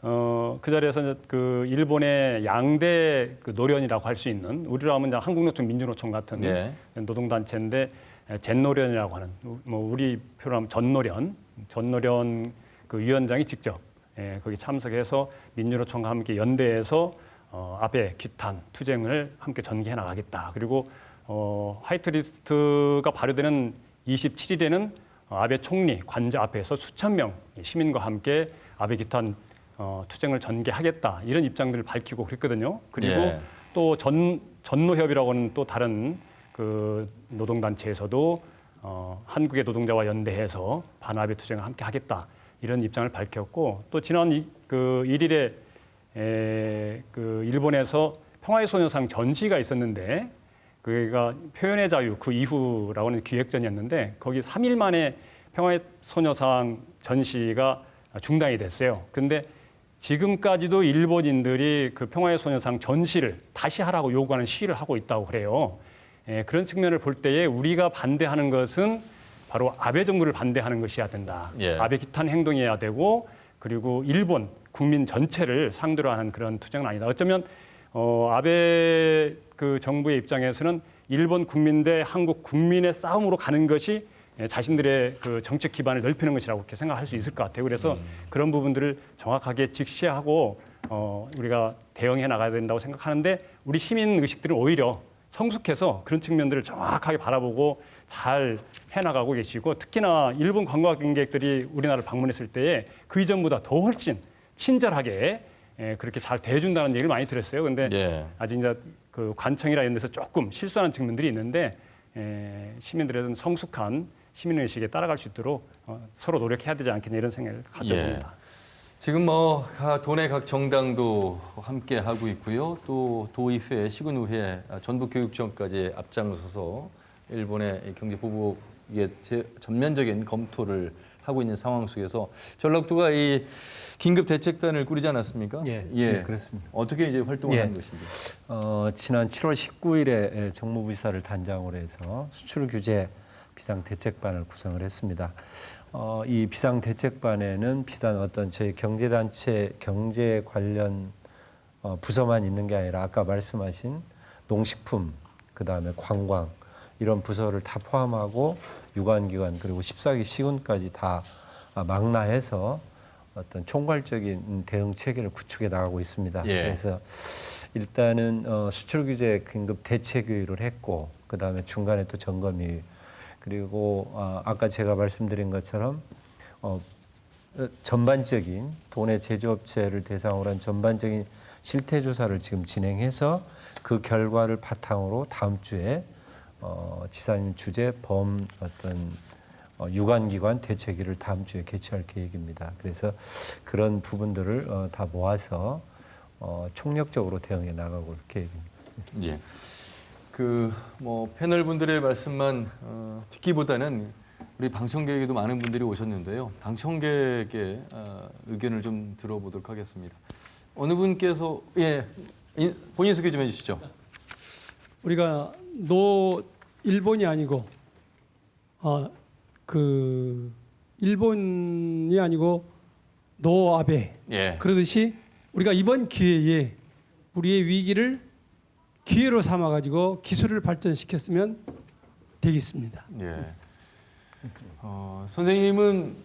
그 자리에서 그 일본의 양대 그 노련이라고 할 수 있는 우리로 하면 한국노총 민주노총 같은 네. 노동단체인데 젠노련이라고 하는 뭐 우리 표로 하면 전노련 그 위원장이 직접 거기 참석해서 민주노총과 함께 연대해서 아베 규탄 투쟁을 함께 전개해 나가겠다. 그리고 화이트리스트가 발효되는 27일에는 아베 총리 관저 앞에서 수천 명 시민과 함께 아베 규탄 투쟁을 전개하겠다 이런 입장들을 밝히고 그랬거든요. 그리고 예. 또 전노협이라고 하는 또 다른 그 노동단체에서도 한국의 노동자와 연대해서 반아베 투쟁을 함께 하겠다 이런 입장을 밝혔고 또 지난 그 1일에 그 일본에서 평화의 소녀상 전시가 있었는데 그가 표현의 자유 그 이후라고 하는 기획전이었는데 거기 3일 만에 평화의 소녀상 전시가 중단이 됐어요. 그런데 지금까지도 일본인들이 그 평화의 소녀상 전시를 다시 하라고 요구하는 시위를 하고 있다고 그래요. 그런 측면을 볼 때에 우리가 반대하는 것은 바로 아베 정부를 반대하는 것이어야 된다. 예. 아베 규탄 행동이어야 되고 그리고 일본 국민 전체를 상대로 하는 그런 투쟁은 아니다. 어쩌면 아베 그 정부의 입장에서는 일본 국민 대 한국 국민의 싸움으로 가는 것이 자신들의 그 정책 기반을 넓히는 것이라고 이렇게 생각할 수 있을 것 같아요. 그래서 그런 부분들을 정확하게 직시하고 우리가 대응해 나가야 된다고 생각하는데 우리 시민 의식들은 오히려 성숙해서 그런 측면들을 정확하게 바라보고 잘 해나가고 계시고 특히나 일본 관광객들이 우리나라를 방문했을 때에 그 이전보다 더 훨씬 친절하게 그렇게 잘 대해준다는 얘기를 많이 들었어요. 근데 예. 아직 이제 그 관청이라 이런 데서 조금 실수하는 측면들이 있는데 시민들의 성숙한 시민의식에 따라갈 수 있도록 서로 노력해야 되지 않겠냐 이런 생각을 가져봅니다. 예. 지금 뭐 도내 각 정당도 함께 하고 있고요. 또 도의회, 시군의회, 전북교육청까지 앞장서서 일본의 경제 보복의 전면적인 검토를 하고 있는 상황 속에서 전라북도가 이 긴급 대책단을 꾸리지 않았습니까? 예, 예. 네, 그렇습니다. 어떻게 이제 활동을 예. 하는 것인지. 지난 7월 19일에 정무부 이사를 단장으로 해서 수출 규제 비상대책반을 구성을 했습니다. 이 비상대책반에는 비단 어떤 저희 경제단체 경제 관련 부서만 있는 게 아니라 아까 말씀하신 농식품, 그다음에 관광 이런 부서를 다 포함하고 유관기관 그리고 14기 시군까지 다 망라해서 어떤 총괄적인 대응 체계를 구축해 나가고 있습니다. 예. 그래서 일단은 수출 규제 긴급 대책위를 했고 그다음에 중간에 또 점검위 그리고 아까 제가 말씀드린 것처럼 전반적인 도내 제조업체를 대상으로 한 전반적인 실태 조사를 지금 진행해서 그 결과를 바탕으로 다음 주에 지사님 주재 범 어떤 유관기관 대책위를 다음 주에 개최할 계획입니다. 그래서 그런 부분들을 다 모아서 총력적으로 대응해 나가고 계획입니다. 예. 뭐 패널 분들의 말씀만 듣기보다는 우리 방청객에도 많은 분들이 오셨는데요. 방청객의 의견을 좀 들어보도록 하겠습니다. 어느 분께서 본인 소개 좀 해주시죠. 우리가 일본이 아니고 그 일본이 아니고 노아베 예. 그러듯이 우리가 이번 기회에 우리의 위기를 기회로 삼아 가지고 기술을 발전시켰으면 되겠습니다. 예. 선생님은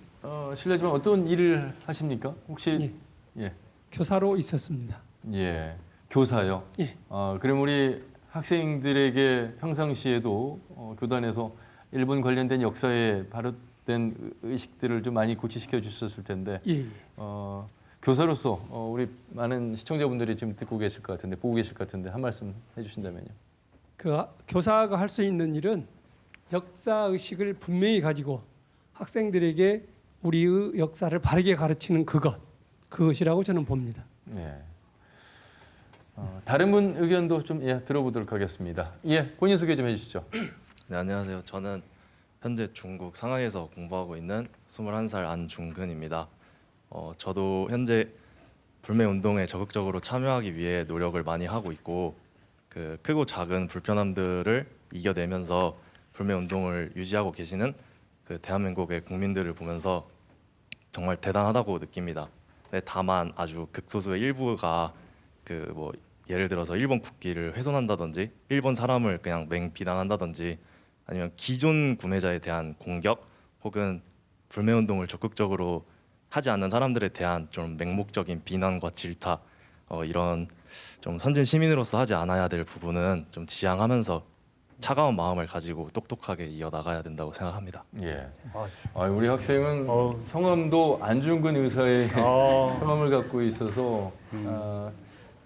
실례지만 어떤 일을 하십니까? 혹시 예. 교사로 있었습니다. 예. 교사요. 예. 그럼 우리 학생들에게 평상시에도 교단에서 일본 관련된 역사에 바로된 의식들을 좀 많이 고취시켜 주셨을 텐데 예. 교사로서 우리 많은 시청자분들이 지금 듣고 계실 것 같은데 보고 계실 것 같은데 한 말씀 해주신다면요. 그 교사가 할 수 있는 일은 역사 의식을 분명히 가지고 학생들에게 우리의 역사를 바르게 가르치는 그것이라고 저는 봅니다. 예. 다른 분 의견도 좀 들어보도록 하겠습니다. 예, 본인 소개 좀 해주시죠. 네, 안녕하세요. 저는 현재 중국 상하이에서 공부하고 있는 21살 안중근입니다. 저도 현재 불매 운동에 적극적으로 참여하기 위해 노력을 많이 하고 있고 그 크고 작은 불편함들을 이겨내면서 불매 운동을 유지하고 계시는 그 대한민국의 국민들을 보면서 정말 대단하다고 느낍니다. 네, 다만 아주 극소수의 일부가 그 뭐 예를 들어서 일본 국기를 훼손한다든지 일본 사람을 그냥 맹비난한다든지 아니면 기존 구매자에 대한 공격 혹은 불매 운동을 적극적으로 하지 않는 사람들에 대한 좀 맹목적인 비난과 질타 이런 좀 선진 시민으로서 하지 않아야 될 부분은 좀 지양하면서 차가운 마음을 가지고 똑똑하게 이어나가야 된다고 생각합니다. 예. 우리 학생은 성함도 안중근 의사의 성함을 갖고 있어서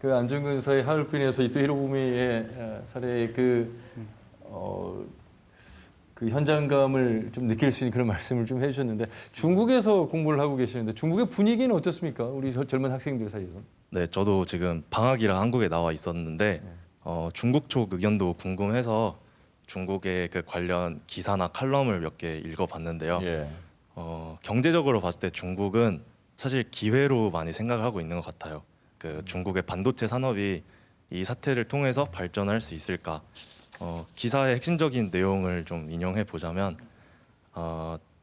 그 안중근 의사의 하얼빈에서 또 히로부미의 사례의 그 현장감을 좀 느낄 수 있는 그런 말씀을 좀 해주셨는데 중국에서 공부를 하고 계시는데 중국의 분위기는 어떻습니까? 우리 젊은 학생들 사이에서. 네, 저도 지금 방학이라 한국에 나와 있었는데 중국 쪽 의견도 궁금해서 중국의 그 관련 기사나 칼럼을 몇 개 읽어봤는데요. 예. 경제적으로 봤을 때 중국은 사실 기회로 많이 생각을 하고 있는 것 같아요. 그 중국의 반도체 산업이 이 사태를 통해서 발전할 수 있을까? 기사의 핵심적인 내용을 좀 인용해 보자면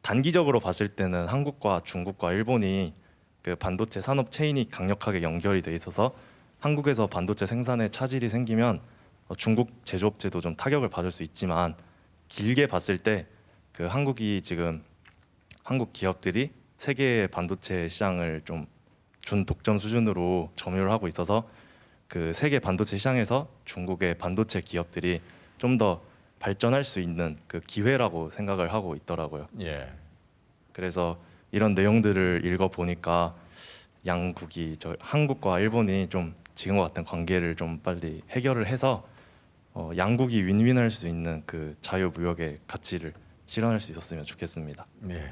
단기적으로 봤을 때는 한국과 중국과 일본이 그 반도체 산업 체인이 강력하게 연결이 돼 있어서 한국에서 반도체 생산에 차질이 생기면 중국 제조업체도 좀 타격을 받을 수 있지만 길게 봤을 때 그 한국이 지금 한국 기업들이 세계 반도체 시장을 좀 준독점 수준으로 점유를 하고 있어서 그 세계 반도체 시장에서 중국의 반도체 기업들이 좀 더 발전할 수 있는 그 기회라고 생각을 하고 있더라고요. 예. 그래서 이런 내용들을 읽어 보니까 양국이 한국과 일본이 좀 지금과 같은 관계를 좀 빨리 해결을 해서 양국이 윈윈할 수 있는 그 자유무역의 가치를 실현할 수 있었으면 좋겠습니다. 예.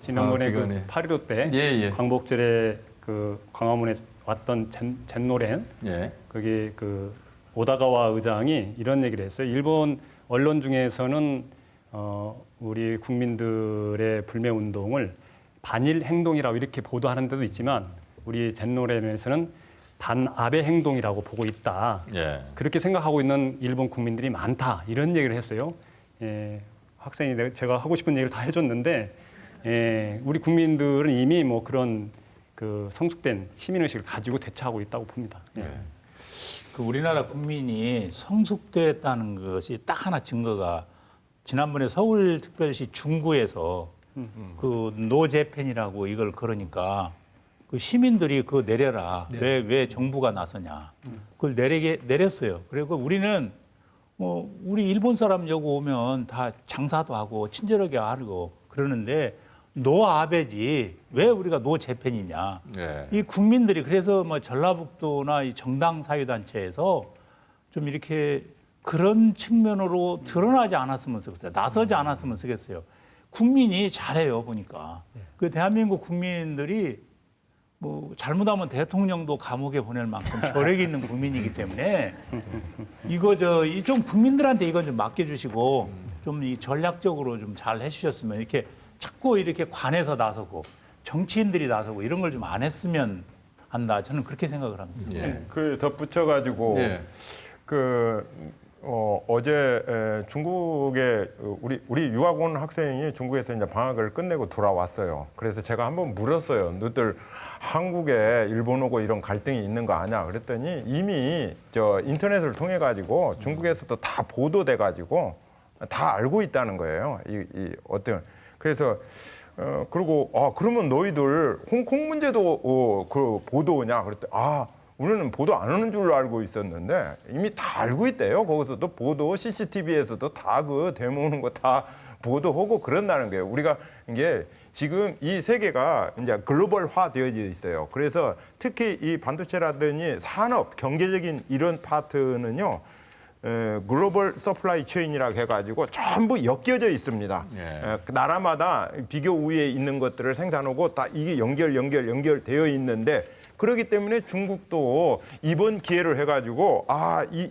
지난번에 그거네. 그 8.15 때 예. 광복절에 그 광화문에 왔던 젠노렌 예. 거기 그 오다가와 의장이 이런 얘기를 했어요. 일본 언론 중에서는 우리 국민들의 불매 운동을 반일 행동이라고 이렇게 보도하는 데도 있지만 우리 젠노렌에서는 반아베 행동이라고 보고 있다. 예. 그렇게 생각하고 있는 일본 국민들이 많다. 이런 얘기를 했어요. 학생이 제가 하고 싶은 얘기를 다 해줬는데 우리 국민들은 이미 뭐 그런 그 성숙된 시민의식을 가지고 대처하고 있다고 봅니다. 그 우리나라 국민이 성숙됐다는 것이 딱 하나 증거가 지난번에 서울특별시 중구에서 그 노재팬이라고 이걸 걸으니까 그 시민들이 그거 내려라. 왜 정부가 나서냐. 그걸 내렸어요. 그리고 우리는 뭐 우리 일본 사람 여기 오면 다 장사도 하고 친절하게 하고 그러는데 노아베지 왜 우리가 노재팬이냐. 예. 이 국민들이 그래서 뭐 전라북도나 이 정당 사회단체에서 좀 이렇게 그런 측면으로 드러나지 않았으면 좋겠어요. 나서지 않았으면 좋겠어요. 국민이 잘해요 보니까. 그 대한민국 국민들이 뭐 잘못하면 대통령도 감옥에 보낼 만큼 저력이 있는 국민이기 때문에 이거 좀 국민들한테 이건 좀 맡겨주시고 좀 이 전략적으로 좀 잘 해주셨으면 이렇게 자꾸 이렇게 관에서 나서고 정치인들이 나서고 이런 걸 좀 안 했으면 한다. 저는 그렇게 생각을 합니다. 예. 그 덧붙여 가지고 예. 그 어제 중국에 우리 유학 온 학생이 중국에서 이제 방학을 끝내고 돌아왔어요. 그래서 제가 한번 물었어요. 너들 한국에 일본하고 이런 갈등이 있는 거 아냐? 그랬더니 이미 저 인터넷을 통해 가지고 중국에서도 다 보도돼 가지고 다 알고 있다는 거예요. 이 어떤 그래서 그리고 그러면 너희들 홍콩 문제도 그 보도냐? 그랬더니 우리는 보도 안 하는 줄로 알고 있었는데 이미 다 알고 있대요. 거기서도 보도, CCTV에서도 다 그 데모 오는 거 다 보도하고 그런다는 거예요. 우리가 이게 지금 이 세계가 이제 글로벌화 되어져 있어요. 그래서 특히 이 반도체라든지 산업, 경제적인 이런 파트는요, 글로벌 서플라이 체인이라고 해가지고 전부 엮여져 있습니다. 나라마다 비교 우위에 있는 것들을 생산하고 다 이게 연결되어 있는데 그렇기 때문에 중국도 이번 기회를 해가지고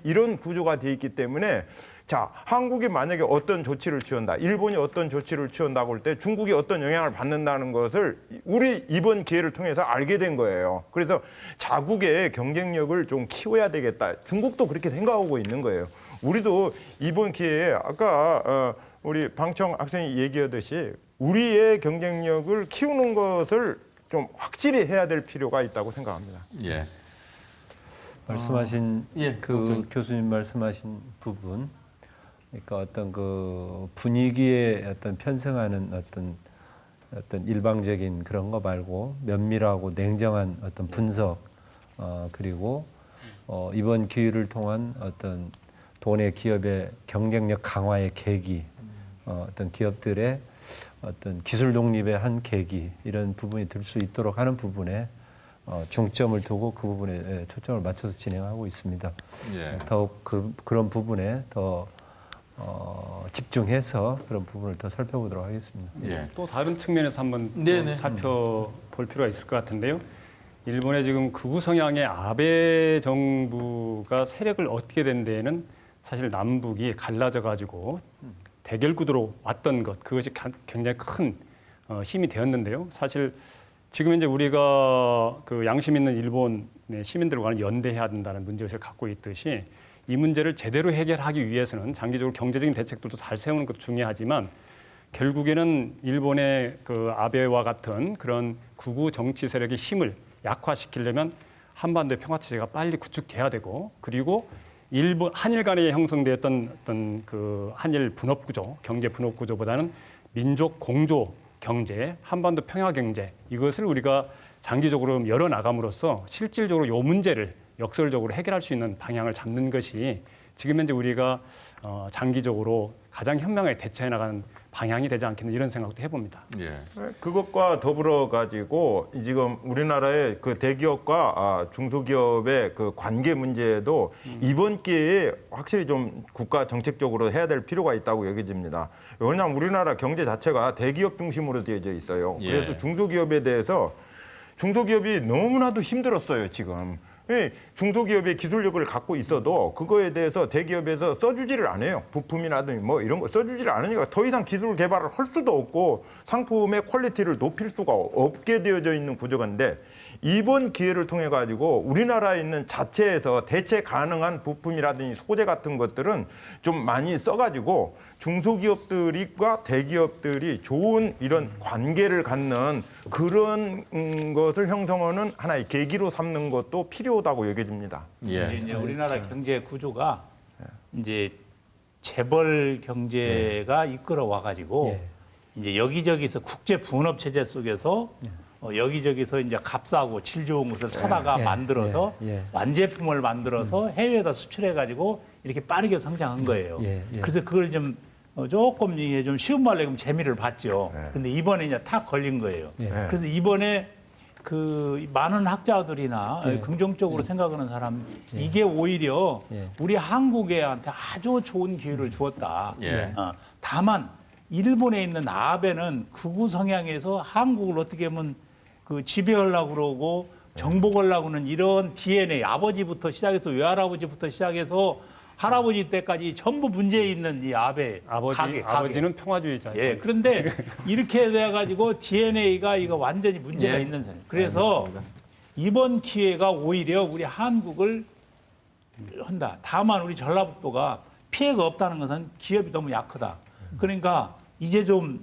이런 구조가 돼 있기 때문에 자, 한국이 만약에 어떤 조치를 취한다, 일본이 어떤 조치를 취한다고 할 때 중국이 어떤 영향을 받는다는 것을 우리 이번 기회를 통해서 알게 된 거예요. 그래서 자국의 경쟁력을 좀 키워야 되겠다. 중국도 그렇게 생각하고 있는 거예요. 우리도 이번 기회에 아까 우리 방청 학생이 얘기하듯이 우리의 경쟁력을 키우는 것을 좀 확실히 해야 될 필요가 있다고 생각합니다. 예. 말씀하신 교수님 말씀하신 부분, 그러니까 어떤 그 분위기에 어떤 편승하는 어떤 일방적인 그런 거 말고 면밀하고 냉정한 어떤 분석, 그리고 이번 기회를 통한 어떤 도내 기업의 경쟁력 강화의 계기, 어떤 기업들의 어떤 기술 독립의 한 계기, 이런 부분이 될 수 있도록 하는 부분에 중점을 두고 그 부분에 초점을 맞춰서 진행하고 있습니다. 예. 더욱 그런 부분에 더 집중해서 그런 부분을 더 살펴보도록 하겠습니다. 예. 또 다른 측면에서 한번 또 살펴볼 필요가 있을 것 같은데요. 일본의 지금 극우 성향의 아베 정부가 세력을 얻게 된 데에는 사실 남북이 갈라져 가지고 대결 구도로 왔던 것, 그것이 굉장히 큰 힘이 되었는데요. 사실 지금 이제 우리가 그 양심 있는 일본의 시민들과는 연대해야 된다는 문제의식을 갖고 있듯이 이 문제를 제대로 해결하기 위해서는 장기적으로 경제적인 대책들도 잘 세우는 것도 중요하지만 결국에는 일본의 그 아베와 같은 그런 극우 정치 세력의 힘을 약화시키려면 한반도의 평화 체제가 빨리 구축돼야 되고, 그리고 한일 간에 형성되었던 어떤 그 한일 분업 구조, 경제 분업 구조보다는 민족 공조 경제, 한반도 평화 경제, 이것을 우리가 장기적으로 열어 나감으로써 실질적으로 이 문제를 역설적으로 해결할 수 있는 방향을 잡는 것이 지금 현재 우리가 장기적으로 가장 현명하게 대처해 나가는 방향이 되지 않겠나, 이런 생각도 해봅니다. 예. 그것과 더불어 가지고 지금 우리나라의 그 대기업과 중소기업의 그 관계 문제도 이번 기회에 확실히 좀 국가 정책적으로 해야 될 필요가 있다고 여겨집니다. 왜냐하면 우리나라 경제 자체가 대기업 중심으로 되어져 있어요. 그래서 중소기업에 대해서 중소기업이 너무나도 힘들었어요, 지금. 중소기업의 기술력을 갖고 있어도 그거에 대해서 대기업에서 써주지를 않아요. 부품이라든지 뭐 이런 거 써주지를 않으니까 더 이상 기술 개발을 할 수도 없고 상품의 퀄리티를 높일 수가 없게 되어져 있는 구조인데, 이번 기회를 통해 가지고 우리나라에 있는 자체에서 대체 가능한 부품이라든지 소재 같은 것들은 좀 많이 써가지고 중소기업들과 대기업들이 좋은 이런 관계를 갖는 그런 것을 형성하는 하나의 계기로 삼는 것도 필요하다고 여겨집니다. 예. 이제 우리나라 경제 구조가 이제 재벌 경제가 이끌어 와가지고 이제 여기저기서 국제 분업 체제 속에서 여기저기서 이제 값싸고 질 좋은 것을 사다가 만들어서 완제품을 만들어서 해외에다 수출해가지고 이렇게 빠르게 성장한 거예요. 그래서 그걸 좀 조금 이게 좀 쉬운 말로 얘기하면 재미를 봤죠. 근데 이번에 이제 탁 걸린 거예요. 그래서 이번에 그 많은 학자들이나 긍정적으로 생각하는 사람, 이게 오히려 우리 한국애한테 아주 좋은 기회를 주었다. 다만 일본에 있는 아베는 극우 성향에서 한국을 어떻게 보면 그 지배하려고 그러고 정복하려고 하는 이런 DNA, 아버지부터 시작해서 외할아버지부터 시작해서 할아버지 때까지 전부 문제 있는 이 아베 아버지는 평화주의자예요. 예, 그런데 이렇게 돼가지고 DNA가 이거 완전히 문제가 있는 사람. 그래서 알겠습니다. 이번 기회가 오히려 우리 한국을 한다. 다만 우리 전라북도가 피해가 없다는 것은 기업이 너무 약하다. 그러니까 이제 좀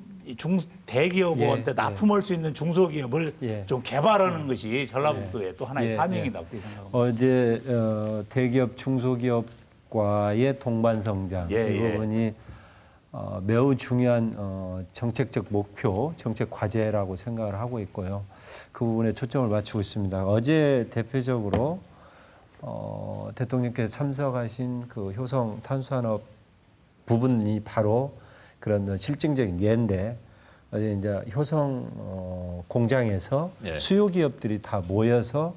대기업한테 납품할 수 있는 중소기업을 좀 개발하는 것이 전라북도의 또 하나의 사명이다. 그렇게 생각합니다. 어제 대기업 중소기업과의 동반 성장 이 부분이 매우 중요한 정책적 목표, 정책 과제라고 생각을 하고 있고요. 그 부분에 초점을 맞추고 있습니다. 어제 대표적으로 대통령께서 참석하신 그 효성 탄수산업 부분이 바로 그런 실증적인 예인데 어제 이제 효성 공장에서 수요 기업들이 다 모여서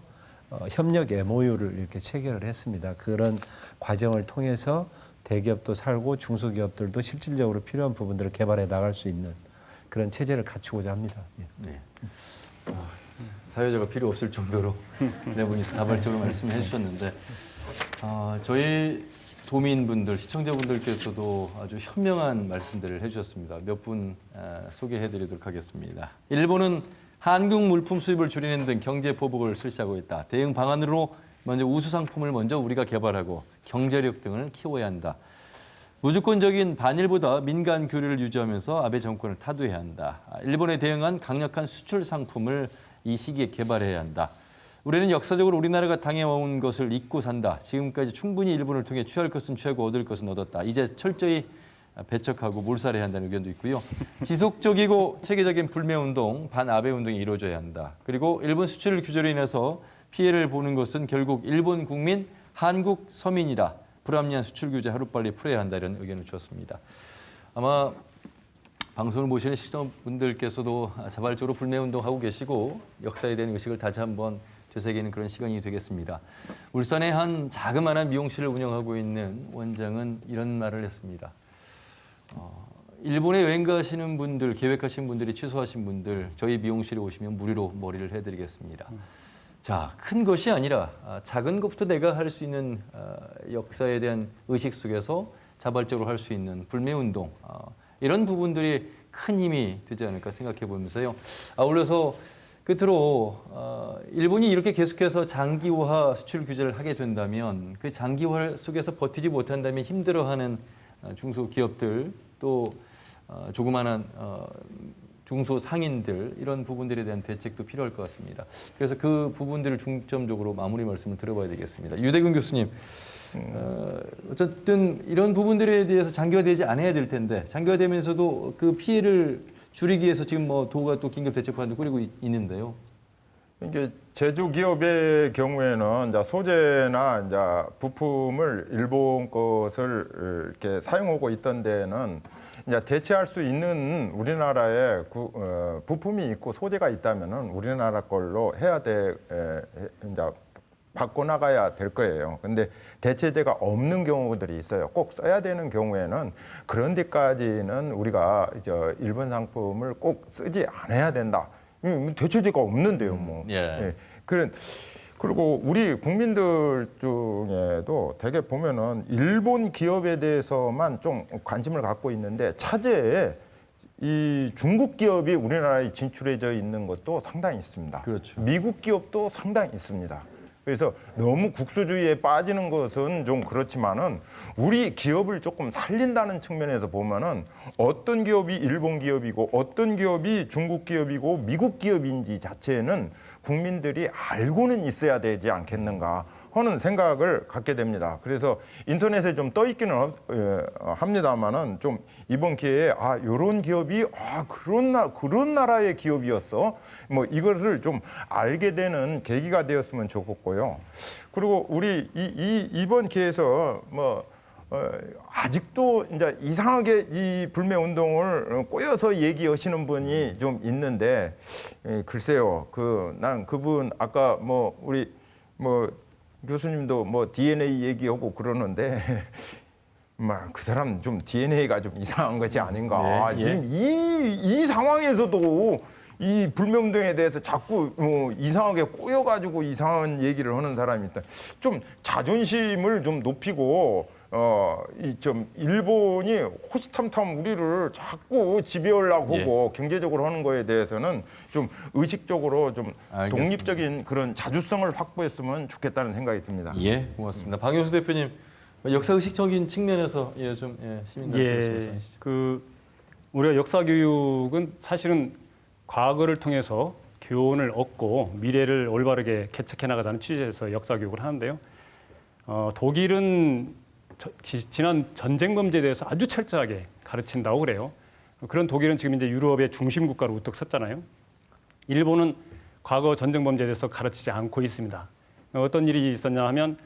협력 MOU를 이렇게 체결을 했습니다. 그런 과정을 통해서 대기업도 살고 중소기업들도 실질적으로 필요한 부분들을 개발해 나갈 수 있는 그런 체제를 갖추고자 합니다. 네. 사회자가 필요 없을 정도로 네 분이 자발적으로 말씀해 주셨는데 저희 도민분들, 시청자분들께서도 아주 현명한 말씀들을 해주셨습니다. 몇 분 소개해드리도록 하겠습니다. 일본은 한국 물품 수입을 줄이는 등 경제 보복을 실시하고 있다. 대응 방안으로 먼저 우수 상품을 먼저 우리가 개발하고 경제력 등을 키워야 한다. 무주권적인 반일보다 민간 교류를 유지하면서 아베 정권을 타도해야 한다. 일본에 대응한 강력한 수출 상품을 이 시기에 개발해야 한다. 우리는 역사적으로 우리나라가 당해온 것을 잊고 산다. 지금까지 충분히 일본을 통해 취할 것은 취하고 얻을 것은 얻었다. 이제 철저히 배척하고 몰살해야 한다는 의견도 있고요. 지속적이고 체계적인 불매운동, 반아베 운동이 이루어져야 한다. 그리고 일본 수출 규제로 인해서 피해를 보는 것은 결국 일본 국민, 한국 서민이다. 불합리한 수출 규제 하루빨리 풀어야 한다. 이런 의견을 주었습니다. 아마 방송을 보시는 시청자분들께서도 자발적으로 불매운동하고 계시고 역사에 대한 의식을 다시 한번 되새기는 그런 시간이 되겠습니다. 울산의 한 자그마한 미용실을 운영하고 있는 원장은 이런 말을 했습니다. 일본에 여행 가시는 분들, 계획하신 분들이 취소하신 분들 저희 미용실에 오시면 무료로 머리를 해드리겠습니다. 자, 큰 것이 아니라 작은 것부터 내가 할 수 있는 역사에 대한 의식 속에서 자발적으로 할 수 있는 불매운동 이런 부분들이 큰 힘이 되지 않을까 생각해 보면서요. 아울러서 끝으로 일본이 이렇게 계속해서 장기화 수출 규제를 하게 된다면 그 장기화 속에서 버티지 못한다면 힘들어하는 중소기업들 또 조그마한 중소상인들 이런 부분들에 대한 대책도 필요할 것 같습니다. 그래서 그 부분들을 중점적으로 마무리 말씀을 들어봐야 되겠습니다. 유대근 교수님, 어쨌든 이런 부분들에 대해서 장기화되지 않아야 될 텐데 장기화되면서도 그 피해를 줄이기 위해서 지금 뭐 도가 또 긴급 대책반도 꾸리고 있는데요. 이게 제조기업의 경우에는 이제 소재나 이제 부품을 일본 것을 이렇게 사용하고 있던 데는 이제 대체할 수 있는 우리나라의 부품이 있고 소재가 있다면은 우리나라 걸로 해야 돼 이제 바꿔 나가야 될 거예요. 근데 대체제가 없는 경우들이 있어요. 꼭 써야 되는 경우에는 그런 데까지는 우리가 이제 일본 상품을 꼭 쓰지 않아야 된다. 대체제가 없는데요, 뭐. 예. 그리고 우리 국민들 중에도 되게 보면은 일본 기업에 대해서만 좀 관심을 갖고 있는데 차제에 이 중국 기업이 우리나라에 진출해져 있는 것도 상당히 있습니다. 그렇죠. 미국 기업도 상당히 있습니다. 그래서 너무 국수주의에 빠지는 것은 좀 그렇지만은 우리 기업을 조금 살린다는 측면에서 보면은 어떤 기업이 일본 기업이고 어떤 기업이 중국 기업이고 미국 기업인지 자체는 국민들이 알고는 있어야 되지 않겠는가 하는 생각을 갖게 됩니다. 그래서 인터넷에 좀 떠 있기는 합니다만은 좀 이번 기회에 이런 기업이 그런 나라의 기업이었어. 뭐 이것을 좀 알게 되는 계기가 되었으면 좋겠고요. 그리고 우리 이번 기회에서 뭐 아직도 이제 이상하게 이 불매 운동을 꼬여서 얘기하시는 분이 좀 있는데 글쎄요. 난 그분 아까 뭐 우리 뭐 교수님도 뭐 DNA 얘기하고 그러는데 막 그 사람 좀 DNA가 좀 이상한 것이 아닌가. 지금 이 상황에서도 이 불매운동에 대해서 자꾸 이상하게 꼬여가지고 이상한 얘기를 하는 사람이 있다. 좀 자존심을 좀 높이고 좀 일본이 호시탐탐 우리를 자꾸 지배하려고 하고 경제적으로 하는 거에 대해서는 좀 의식적으로 좀 알겠습니다. 독립적인 그런 자주성을 확보했으면 좋겠다는 생각이 듭니다. 예, 고맙습니다. 박영수 대표님, 역사의식적인 측면에서 시민단체에서 말씀하시죠. 우리가 역사 교육은 사실은 과거를 통해서 교훈을 얻고 미래를 올바르게 개척해 나가자는 취지에서 역사 교육을 하는데요. 독일은 지난 전쟁 범죄에 대해서 아주 철저하게 가르친다고 그래요. 그런 독일은 지금 이제 유럽의 중심 국가로 우뚝 섰잖아요. 일본은 과거 전쟁 범죄에 대해서 가르치지 않고 있습니다. 어떤 일이 있었냐 하면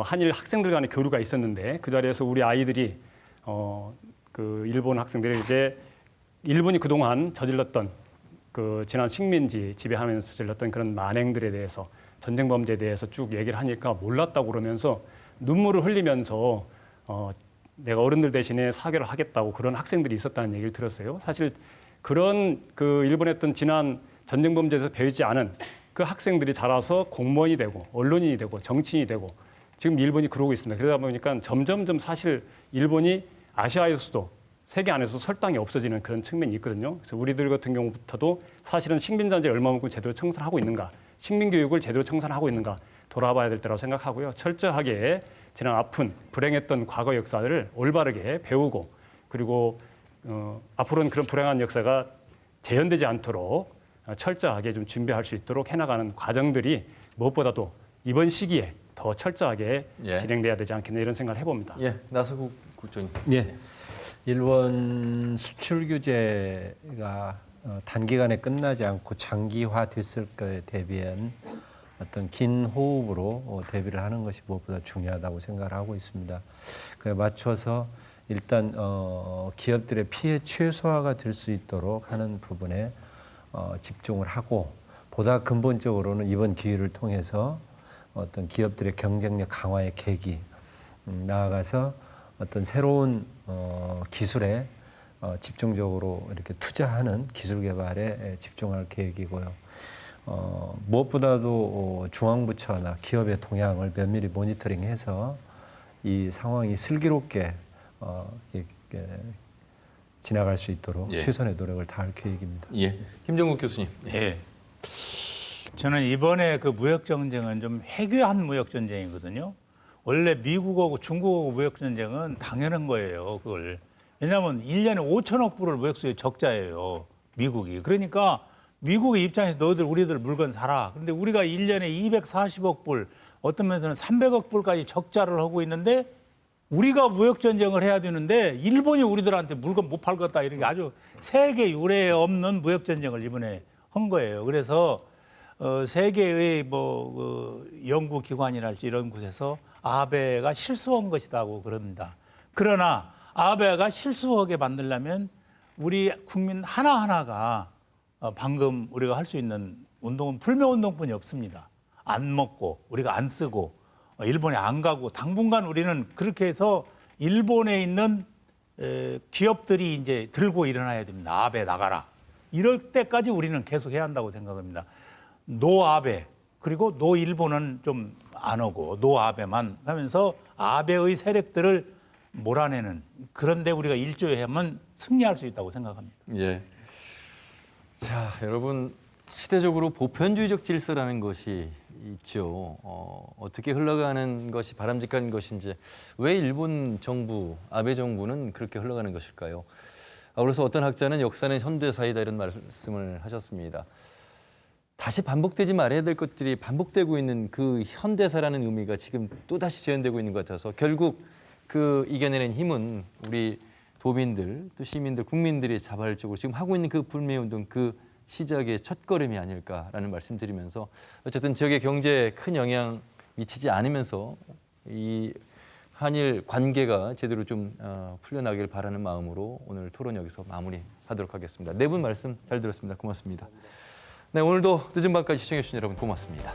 한일 학생들 간의 교류가 있었는데 그 자리에서 우리 아이들이 그 일본 학생들이 이제 일본이 그동안 저질렀던 그 지난 식민지 지배하면서 저질렀던 그런 만행들에 대해서 전쟁 범죄에 대해서 쭉 얘기를 하니까 몰랐다고 그러면서 눈물을 흘리면서 내가 어른들 대신에 사죄를 하겠다고 그런 학생들이 있었다는 얘기를 들었어요. 사실 그런 그 일본에 했던 지난 전쟁 범죄에서 배우지 않은 그 학생들이 자라서 공무원이 되고 언론인이 되고 정치인이 되고 지금 일본이 그러고 있습니다. 그러다 보니까 점점점 사실 일본이 아시아에서도 세계 안에서 설당이 없어지는 그런 측면이 있거든요. 그래서 우리들 같은 경우부터도 사실은 식민자재 얼마만큼 제대로 청산하고 있는가, 식민교육을 제대로 청산하고 있는가 돌아봐야 될 때라고 생각하고요. 철저하게 지난 아픈 불행했던 과거 역사를 올바르게 배우고 그리고 앞으로는 그런 불행한 역사가 재현되지 않도록 철저하게 좀 준비할 수 있도록 해나가는 과정들이 무엇보다도 이번 시기에 더 철저하게 진행돼야 되지 않겠나 이런 생각을 해봅니다. 나서국 국장님. 일본 수출 규제가 단기간에 끝나지 않고 장기화됐을 거에 대비한 어떤 긴 호흡으로 대비를 하는 것이 무엇보다 중요하다고 생각을 하고 있습니다. 그에 맞춰서 일단 기업들의 피해 최소화가 될 수 있도록 하는 부분에 집중을 하고 보다 근본적으로는 이번 기회를 통해서 어떤 기업들의 경쟁력 강화의 계기 나아가서 어떤 새로운 기술에 집중적으로 이렇게 투자하는 기술 개발에 집중할 계획이고요. 무엇보다도 중앙부처나 기업의 동향을 면밀히 모니터링해서 이 상황이 슬기롭게 지나갈 수 있도록 최선의 노력을 다할 계획입니다. 김정국 교수님. 저는 이번에 그 무역 전쟁은 좀 해괴한 무역 전쟁이거든요. 원래 미국하고 중국하고 무역 전쟁은 당연한 거예요. 그걸 왜냐하면 1년에 5천억 불을 무역 수입 적자예요. 미국이. 그러니까 미국의 입장에서 너희들 우리들 물건 사라. 그런데 우리가 1년에 240억 불, 어떤 면에서는 300억 불까지 적자를 하고 있는데 우리가 무역 전쟁을 해야 되는데 일본이 우리들한테 물건 못 팔겠다 이런 게 아주 세계 유례에 없는 무역 전쟁을 이번에 한 거예요. 그래서 세계의 연구 기관이랄지 이런 곳에서 아베가 실수한 것이라고 그럽니다. 그러나 아베가 실수하게 만들려면 우리 국민 하나하나가 방금 우리가 할 수 있는 운동은 불매운동뿐이 없습니다. 안 먹고 우리가 안 쓰고 일본에 안 가고 당분간 우리는 그렇게 해서 일본에 있는 기업들이 이제 들고 일어나야 됩니다. 아베 나가라. 이럴 때까지 우리는 계속 해야 한다고 생각합니다. 노 아베 그리고 노 일본은 좀 안 오고 노 아베만 하면서 아베의 세력들을 몰아내는 그런데 우리가 일조하면 승리할 수 있다고 생각합니다. 자, 여러분 시대적으로 보편주의적 질서라는 것이 있죠. 어떻게 흘러가는 것이 바람직한 것인지 왜 일본 정부, 아베 정부는 그렇게 흘러가는 것일까요? 그래서 어떤 학자는 역사는 현대사이다 이런 말씀을 하셨습니다. 다시 반복되지 말아야 될 것들이 반복되고 있는 그 현대사라는 의미가 지금 또다시 재현되고 있는 것 같아서 결국 그 이겨내는 힘은 우리 도민들, 또 시민들, 국민들이 자발적으로 지금 하고 있는 그 불매운동 그 시작의 첫걸음이 아닐까라는 말씀드리면서 어쨌든 지역의 경제에 큰 영향 미치지 않으면서 이 한일 관계가 제대로 좀 풀려나길 바라는 마음으로 오늘 토론 여기서 마무리하도록 하겠습니다. 네 분 말씀 잘 들었습니다. 고맙습니다. 네, 오늘도 늦은 밤까지 시청해 주신 여러분 고맙습니다.